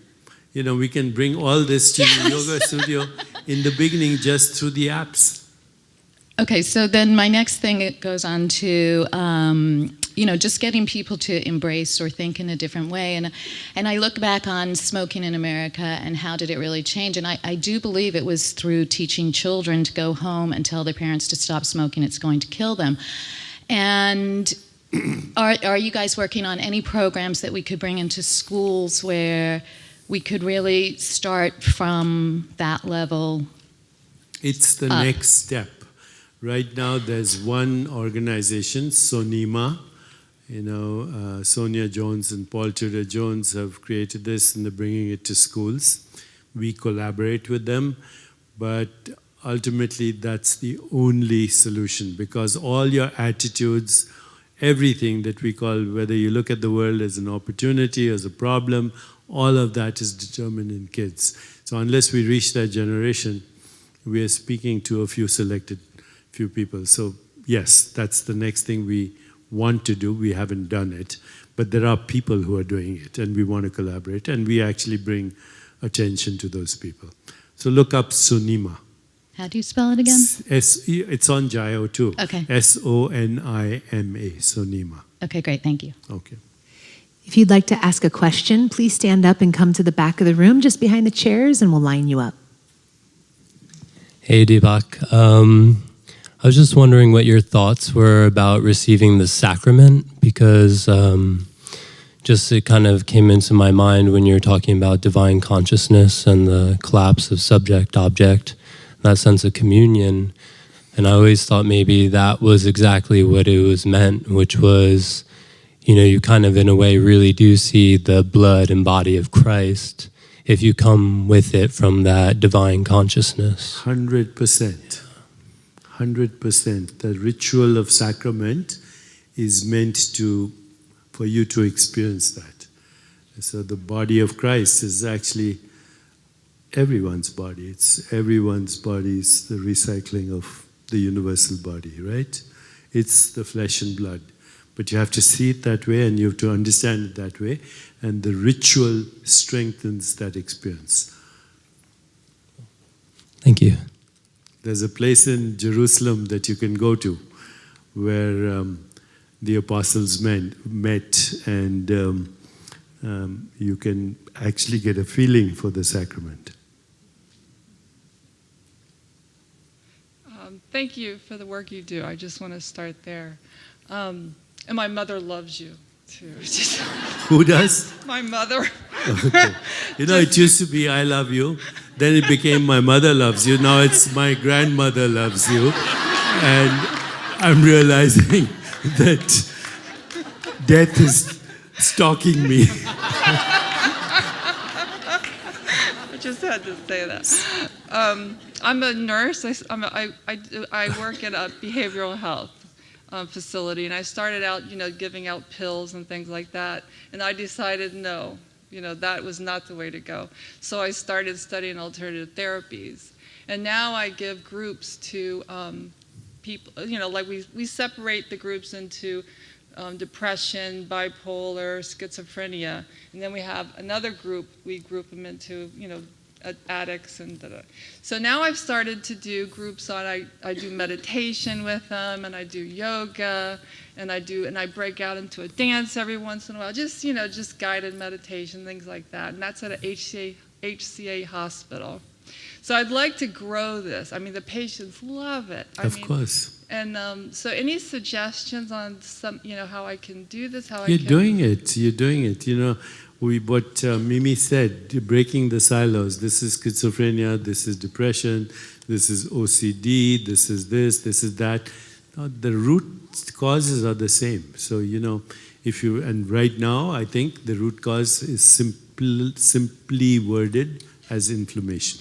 You know, we can bring all this to the yoga studio in the beginning just through the apps. Okay, so then my next thing, it goes on to, you know, just getting people to embrace or think in a different way. And I look back on smoking in America and how did it really change. And I do believe it was through teaching children to go home and tell their parents to stop smoking, it's going to kill them. And are you guys working on any programs that we could bring into schools where we could really start from that level? It's the next step. Right now, there's one organization, Sonima. Sonia Jones and Paul Tudor Jones have created this, and they're bringing it to schools. We collaborate with them, but ultimately that's the only solution, because all your attitudes, everything that we call, whether you look at the world as an opportunity, as a problem, all of that is determined in kids. So unless we reach that generation, we are speaking to a few selected few people. So yes, that's the next thing we want to do. We haven't done it, but there are people who are doing it, and we want to collaborate, and we actually bring attention to those people. So look up Sonima. How do you spell it again? It's on Jaio too. Okay. Sonima, Sonima. Okay, great, thank you. Okay. If you'd like to ask a question, please stand up and come to the back of the room just behind the chairs and we'll line you up. Hey, Deepak. I was just wondering what your thoughts were about receiving the sacrament, because just it kind of came into my mind when you were talking about divine consciousness and the collapse of subject-object, that sense of communion. And I always thought maybe that was exactly what it was meant, which was, you kind of in a way really do see the blood and body of Christ if you come with it from that divine consciousness. 100%. 100%. The ritual of sacrament is meant for you to experience that. So the body of Christ is actually everyone's body. It's everyone's body. It's the recycling of the universal body, right? It's the flesh and blood. But you have to see it that way, and you have to understand it that way, and the ritual strengthens that experience. Thank you. There's a place in Jerusalem that you can go to where the apostles met, and you can actually get a feeling for the sacrament. Thank you for the work you do. I just want to start there. And my mother loves you, too. Who does? My mother. Okay. It used to be I love you. Then it became my mother loves you. Now it's my grandmother loves you. And I'm realizing that death is stalking me. I just had to say that. I'm a nurse. I work in a behavioral health facility, and I started out, giving out pills and things like that. And I decided, no, that was not the way to go. So I started studying alternative therapies. And now I give groups to people, like we separate the groups into depression, bipolar, schizophrenia. And then we have another group, we group them into, addicts and da-da. So now I've started to do groups on, I do meditation with them, and I do yoga, and I break out into a dance every once in a while, just guided meditation, things like that. And that's at a HCA hospital. So I'd like to grow this. I mean, the patients love it. Of course. And so any suggestions on how I can do this? You're doing it. What Mimi said, breaking the silos. This is schizophrenia, this is depression, this is OCD, this is that. The root causes are the same. So, and right now, I think the root cause is simply worded as inflammation.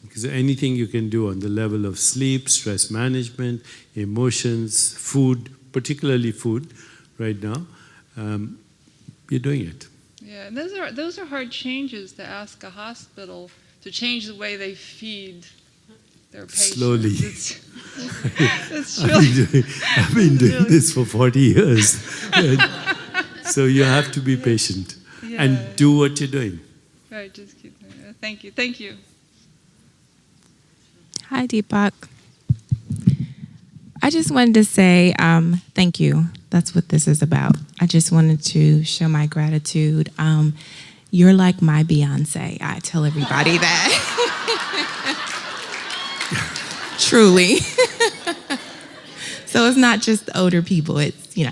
Because anything you can do on the level of sleep, stress management, emotions, food, particularly food, right now, you're doing it. Yeah, and those are hard changes to ask a hospital to change the way they feed their patients. Slowly. It's really, I've been doing this for 40 years. So you have to be patient and do what you're doing. Right, just keep doing it. Thank you. Thank you. Hi, Deepak. I just wanted to say thank you. That's what this is about. I just wanted to show my gratitude. You're like my Beyonce. I tell everybody that. Truly. So it's not just the older people. It's, the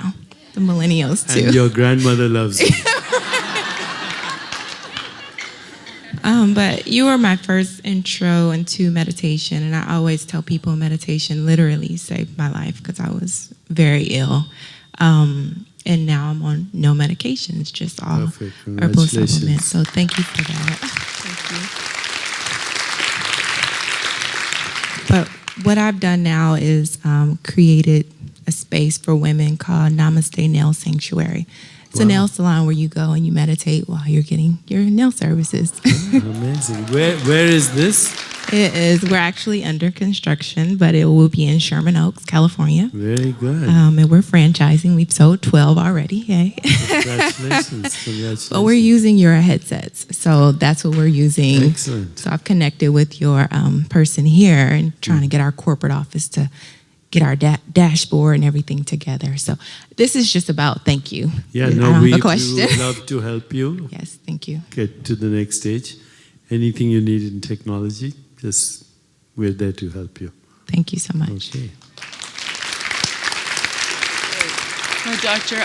millennials too. And your grandmother loves you. But you were my first intro into meditation, and I always tell people meditation literally saved my life because I was very ill. And now I'm on no medications, just all herbal supplements. So thank you for that. Thank you. But what I've done now is created a space for women called Namaste Nail Sanctuary. It's a nail salon where you go and you meditate while you're getting your nail services. Amazing. Where is this? We're actually under construction, but it will be in Sherman Oaks, California. Very good. And we're franchising. We've sold 12 already. Yay. Congratulations. But we're using your headsets. So that's what we're using. Excellent. So I've connected with your person here and trying to get our corporate office to get our dashboard and everything together. So this is just about thank you. Yeah, I no, don't we have a question. would love to help you. Yes, thank you. Get to the next stage. Anything you need in technology, just we're there to help you. Thank you so much. Okay. Oh, Doctor,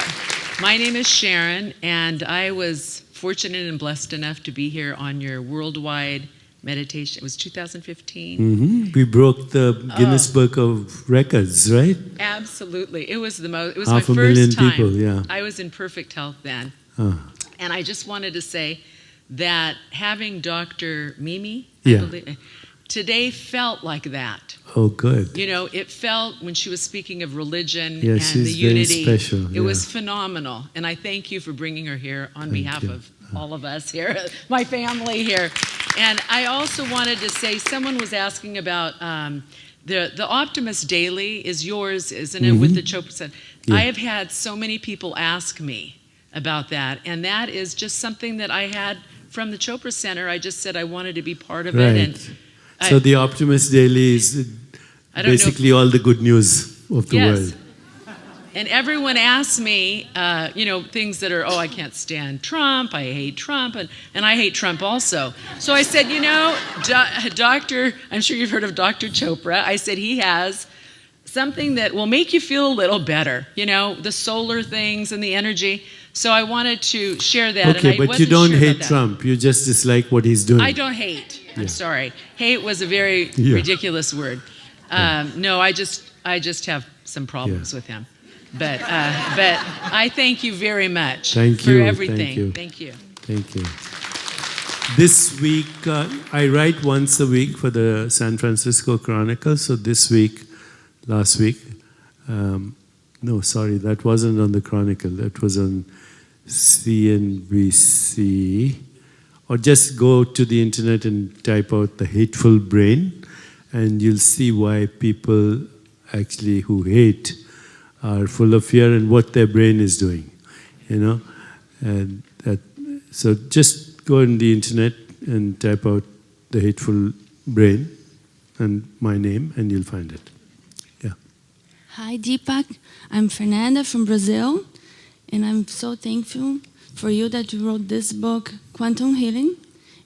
my name is Sharon, and I was fortunate and blessed enough to be here on your worldwide meditation. It was 2015. Mm-hmm. We broke the Guinness Book of Records, right? Absolutely. It was the most. It was Half my a million first time. people, yeah. I was in perfect health then. And I just wanted to say that having Dr. Mimi, I believe, today felt like that. Oh, good. You know, it felt when she was speaking of religion Yeah, and she's the unity. very special. It was phenomenal. And I thank you for bringing her here on behalf of all of us here, my family here. And I also wanted to say, someone was asking about the Optimus Daily is yours, isn't it, with the Chopra Center? I have had so many people ask me about that, and that is just something that I had from the Chopra Center. I just said I wanted to be part of it. And so the Optimist Daily is basically all the good news of the world. And everyone asks me, you know, things that are, I can't stand Trump, I hate Trump, and I hate Trump also. So I said, you know, I'm sure you've heard of Dr. Chopra. I said he has something that will make you feel a little better, you know, the solar things and the energy. So I wanted to share that. Okay, and I but you don't sure hate Trump. You just dislike what he's doing. I don't hate. I'm sorry. Hate was a very ridiculous word. No, I just have some problems with him. But I thank you very much for everything. Thank you. Thank you. This week, I write once a week for the San Francisco Chronicle. So last week, no, sorry, that wasn't on the Chronicle. That was on CNBC. Or just go to the internet and type out The Hateful Brain, and you'll see why people actually who hate are full of fear and what their brain is doing, you know. And so just go on the internet and type out The Hateful Brain and my name, and you'll find it. Yeah. Hi, Deepak. I'm Fernanda from Brazil, and I'm so thankful for you that you wrote this book, Quantum Healing.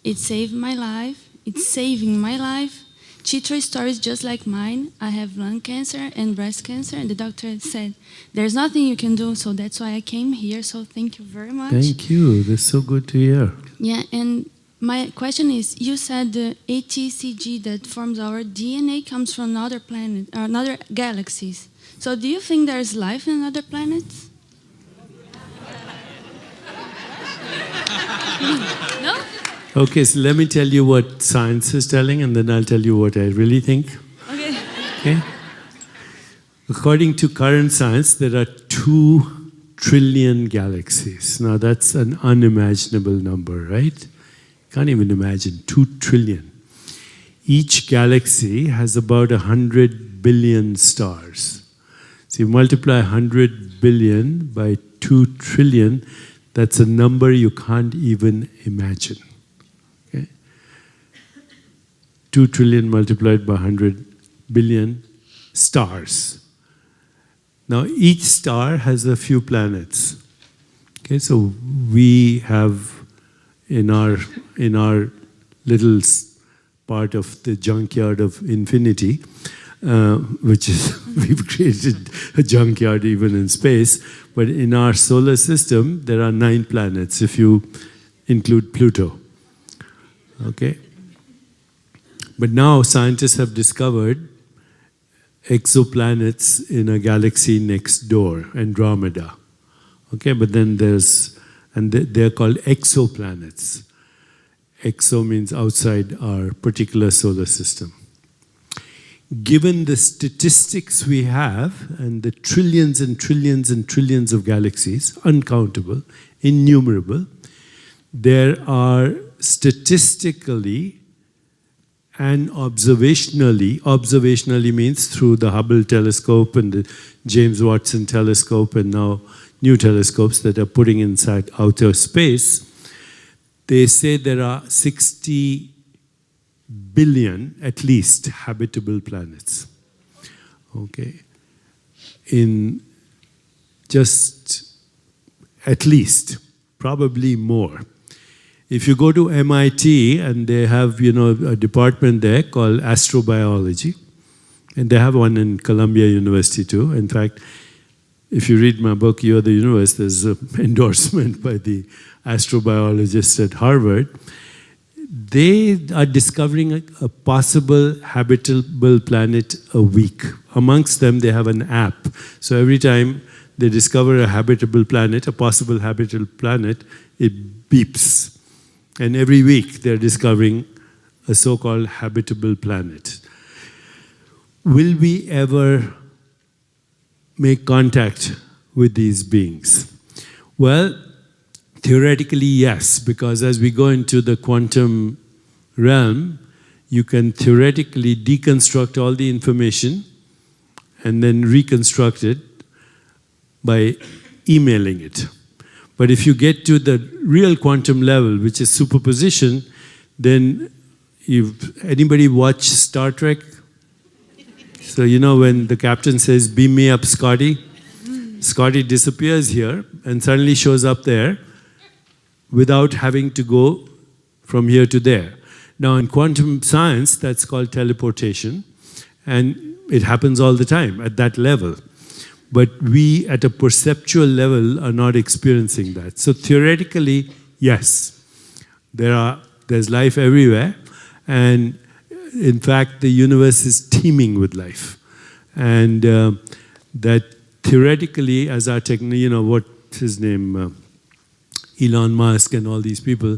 It saved my life. It's saving my life. Chitra stories just like mine. I have lung cancer and breast cancer, and the doctor said, there's nothing you can do, so that's why I came here, so thank you very much. Thank you. That's so good to hear. Yeah, and my question is, you said the ATCG that forms our DNA comes from another planet, or another galaxies. So do you think there's life in other planets? No? Okay, so let me tell you what science is telling, and then I'll tell you what I really think. Okay? According to current science, there are 2 trillion galaxies. Now, that's an unimaginable number, right? Can't even imagine. 2 trillion. Each galaxy has about 100 billion stars. So you multiply 100 billion by 2 trillion, that's a number you can't even imagine. 2 trillion multiplied by 100 billion stars. Now, each star has a few planets. Okay, so we have in our little part of the junkyard of infinity, which is we've created a junkyard even in space. But in our solar system, there are 9 planets if you include Pluto. Okay? But now scientists have discovered exoplanets in a galaxy next door, Andromeda. Okay, but then they're called exoplanets. Exo means outside our particular solar system. Given the statistics we have and the trillions and trillions and trillions of galaxies, uncountable, innumerable, there are statistically and observationally means through the Hubble telescope and the James Watson telescope and now new telescopes that are putting inside outer space, they say there are 60 billion, at least, habitable planets. Okay? In just, at least, probably more. If you go to MIT, and they have, a department there called astrobiology, and they have one in Columbia University too. In fact, if you read my book, You Are the Universe, there's an endorsement by the astrobiologist at Harvard. They are discovering a possible habitable planet a week. Amongst them, they have an app. So every time they discover a habitable planet, a possible habitable planet, it beeps. And every week, they're discovering a so-called habitable planet. Will we ever make contact with these beings? Well, theoretically, yes, because as we go into the quantum realm, you can theoretically deconstruct all the information and then reconstruct it by emailing it. But if you get to the real quantum level, which is superposition, then anybody watch Star Trek? So when the captain says, "Beam me up, Scotty," Scotty disappears here and suddenly shows up there without having to go from here to there. Now in quantum science, that's called teleportation, and it happens all the time at that level. But we, at a perceptual level, are not experiencing that. So theoretically, yes, there's life everywhere, and in fact, the universe is teeming with life. And that theoretically, as our what's his name, Elon Musk and all these people,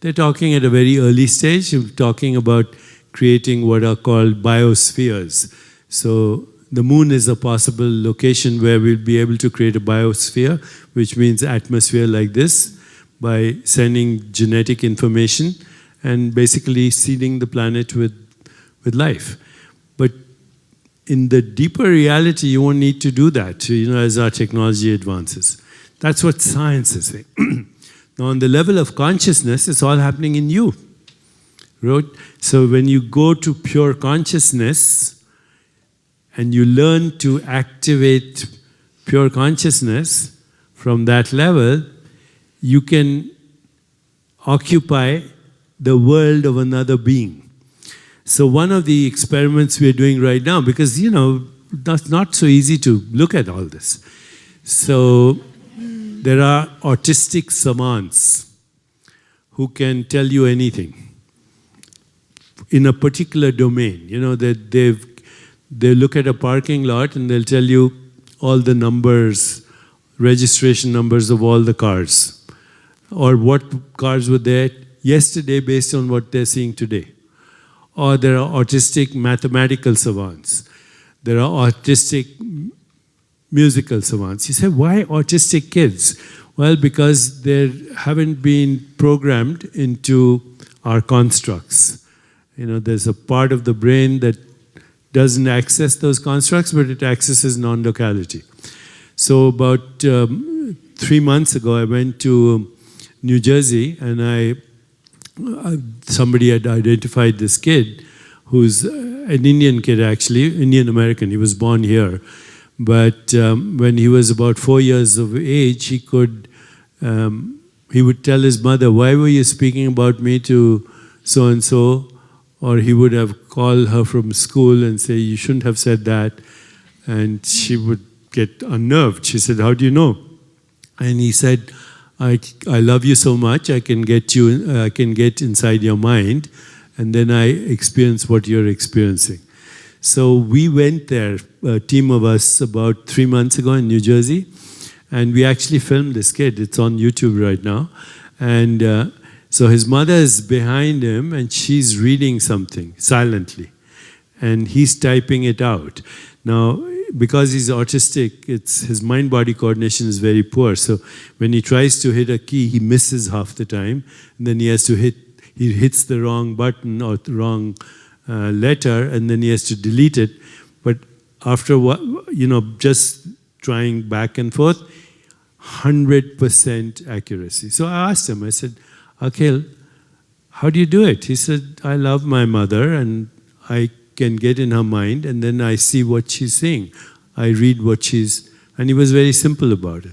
they're talking at a very early stage, talking about creating what are called biospheres. So the moon is a possible location where we'll be able to create a biosphere, which means atmosphere like this, by sending genetic information and basically seeding the planet with life. But in the deeper reality, you won't need to do that, as our technology advances. That's what science is saying. Now, on the level of consciousness, it's all happening in you. Right? So when you go to pure consciousness and you learn to activate pure consciousness from that level, you can occupy the world of another being. So one of the experiments we're doing right now, because, that's not so easy to look at all this. So there are autistic savants who can tell you anything in a particular domain. That they look at a parking lot and they'll tell you all the numbers, registration numbers of all the cars, or what cars were there yesterday based on what they're seeing today. Or there are autistic mathematical savants. There are autistic musical savants. You say, why autistic kids? Well, because they haven't been programmed into our constructs. There's a part of the brain that doesn't access those constructs, but it accesses non-locality. So about 3 months ago, I went to New Jersey, and somebody had identified this kid who's an Indian kid, actually, Indian American. He was born here. But when he was about 4 years of age, he would tell his mother, "Why were you speaking about me to so-and-so?" Or he would have called her from school and say, "You shouldn't have said that." And she would get unnerved. She said, "How do you know?" And he said, I love you so much, I can get inside your mind, and then I experience what you're experiencing. So we went there, a team of us, about 3 months ago in New Jersey, and we actually filmed this kid. It's on YouTube right now. And so his mother is behind him, and she's reading something silently, and he's typing it out. Now, because he's autistic, his mind-body coordination is very poor. So when he tries to hit a key, he misses half the time, and then he hits the wrong button or the wrong letter, and then he has to delete it. But after just trying back and forth, 100% accuracy. So I asked him, I said, Akhil, how do you do it? He said, I love my mother, and I can get in her mind, and then I see what she's saying. I read and he was very simple about it.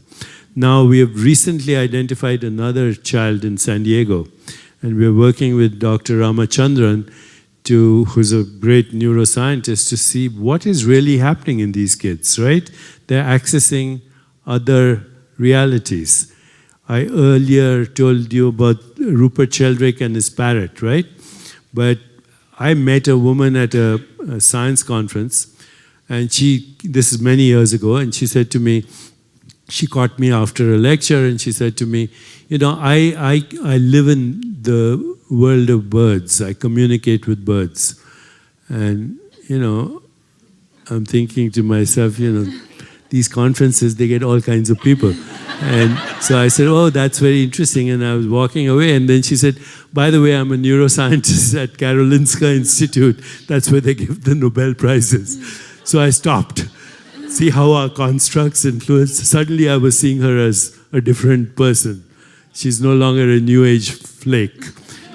Now we have recently identified another child in San Diego, and we're working with Dr. Ramachandran, who's a great neuroscientist, to see what is really happening in these kids, right? They're accessing other realities. I earlier told you about Rupert Sheldrake and his parrot, right? But I met a woman at a science conference, and this is many years ago, and she said to me, she caught me after a lecture, and she said to me, I live in the world of birds. I communicate with birds. And, I'm thinking to myself, these conferences, they get all kinds of people. And so I said, oh, that's very interesting. And I was walking away, and then she said, by the way, I'm a neuroscientist at Karolinska Institute. That's where they give the Nobel Prizes. So I stopped. See how our constructs influence. Suddenly I was seeing her as a different person. She's no longer a New Age flake.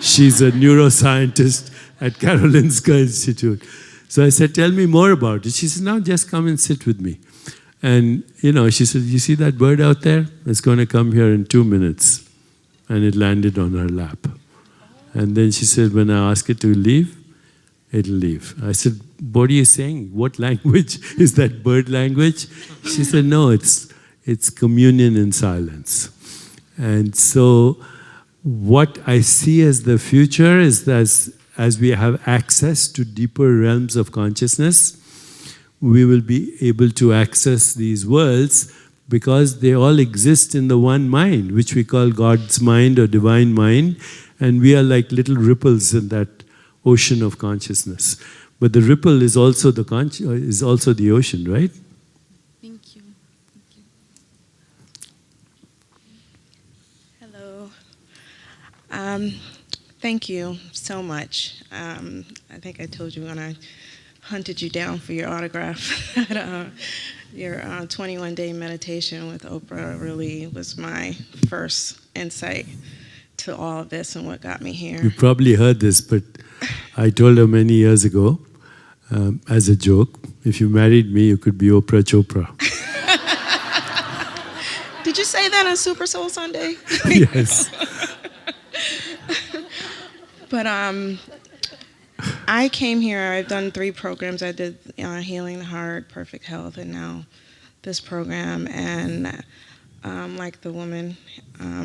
She's a neuroscientist at Karolinska Institute. So I said, tell me more about it. She said, now just come and sit with me. And, she said, you see that bird out there? It's going to come here in 2 minutes. And it landed on her lap. And then she said, when I ask it to leave, it'll leave. I said, what are you saying? What language? Is that bird language? She said, no, it's communion in silence. And so what I see as the future is that as we have access to deeper realms of consciousness, we will be able to access these worlds because they all exist in the one mind, which we call God's mind or divine mind, and we are like little ripples in that ocean of consciousness. But the ripple is also the ocean, right? Thank you. Hello. Thank you so much. I think I told you when I hunted you down for your autograph at your 21-day meditation with Oprah really was my first insight to all of this and what got me here. You probably heard this, but I told her many years ago, as a joke, if you married me, you could be Oprah Chopra. Did you say that on Super Soul Sunday? Yes. But I came here, I've done 3 programs. I did Healing the Heart, Perfect Health, and now this program. And like the woman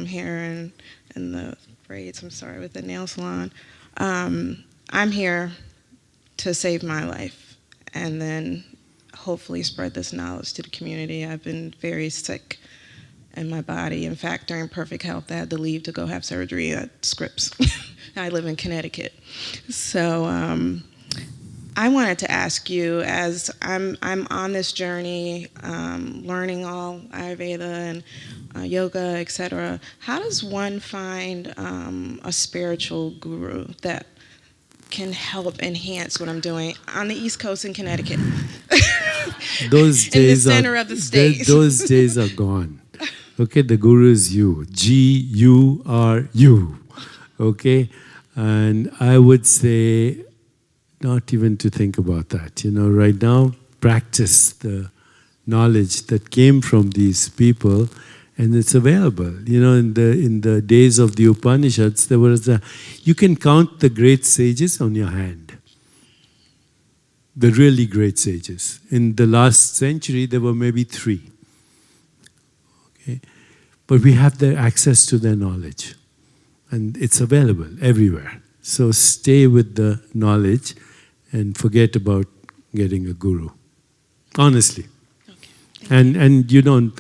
here in the braids, with the nail salon, I'm here to save my life and then hopefully spread this knowledge to the community. I've been very sick in my body. In fact, during Perfect Health, I had to leave to go have surgery at Scripps. I live in Connecticut. So I wanted to ask you, as I'm on this journey, learning all Ayurveda and yoga, etc., how does one find a spiritual guru that can help enhance what I'm doing on the East Coast in Connecticut? Those days in the center of the state. Those days are gone. Okay, the guru is you. G-U-R-U. Okay? And I would say not even to think about that. Right now, practice the knowledge that came from these people, and it's available. In the days of the Upanishads, there was you can count the great sages on your hand. The really great sages. In the last century, there were maybe 3. Okay? but we have their access to their knowledge. And it's available everywhere. So stay with the knowledge and forget about getting a guru. Honestly. Okay. And you don't,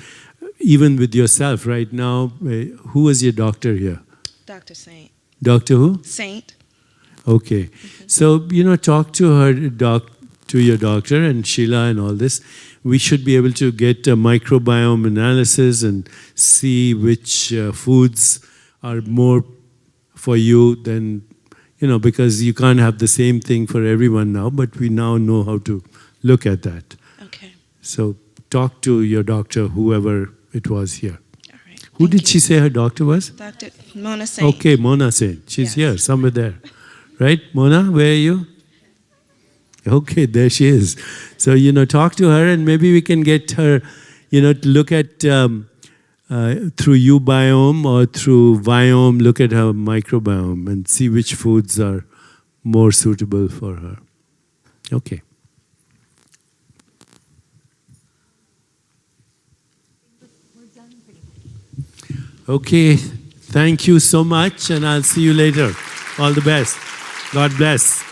even with yourself right now, who was your doctor here? Dr. Saint. Doctor who? Saint. Okay. Mm-hmm. So, talk to her, to your doctor and Sheila and all this. We should be able to get a microbiome analysis and see which foods are more for you than, because you can't have the same thing for everyone now, but we now know how to look at that. Okay. So talk to your doctor, whoever it was here. All right. Who did she say her doctor was? Dr. Mona Saint. Okay, Mona Saint. She's here, somewhere there. Right? Mona, where are you? Okay, there she is. So, talk to her and maybe we can get her, to look at, through uBiome or through Viome, look at her microbiome and see which foods are more suitable for her. Okay. Okay, thank you so much and I'll see you later. All the best. God bless.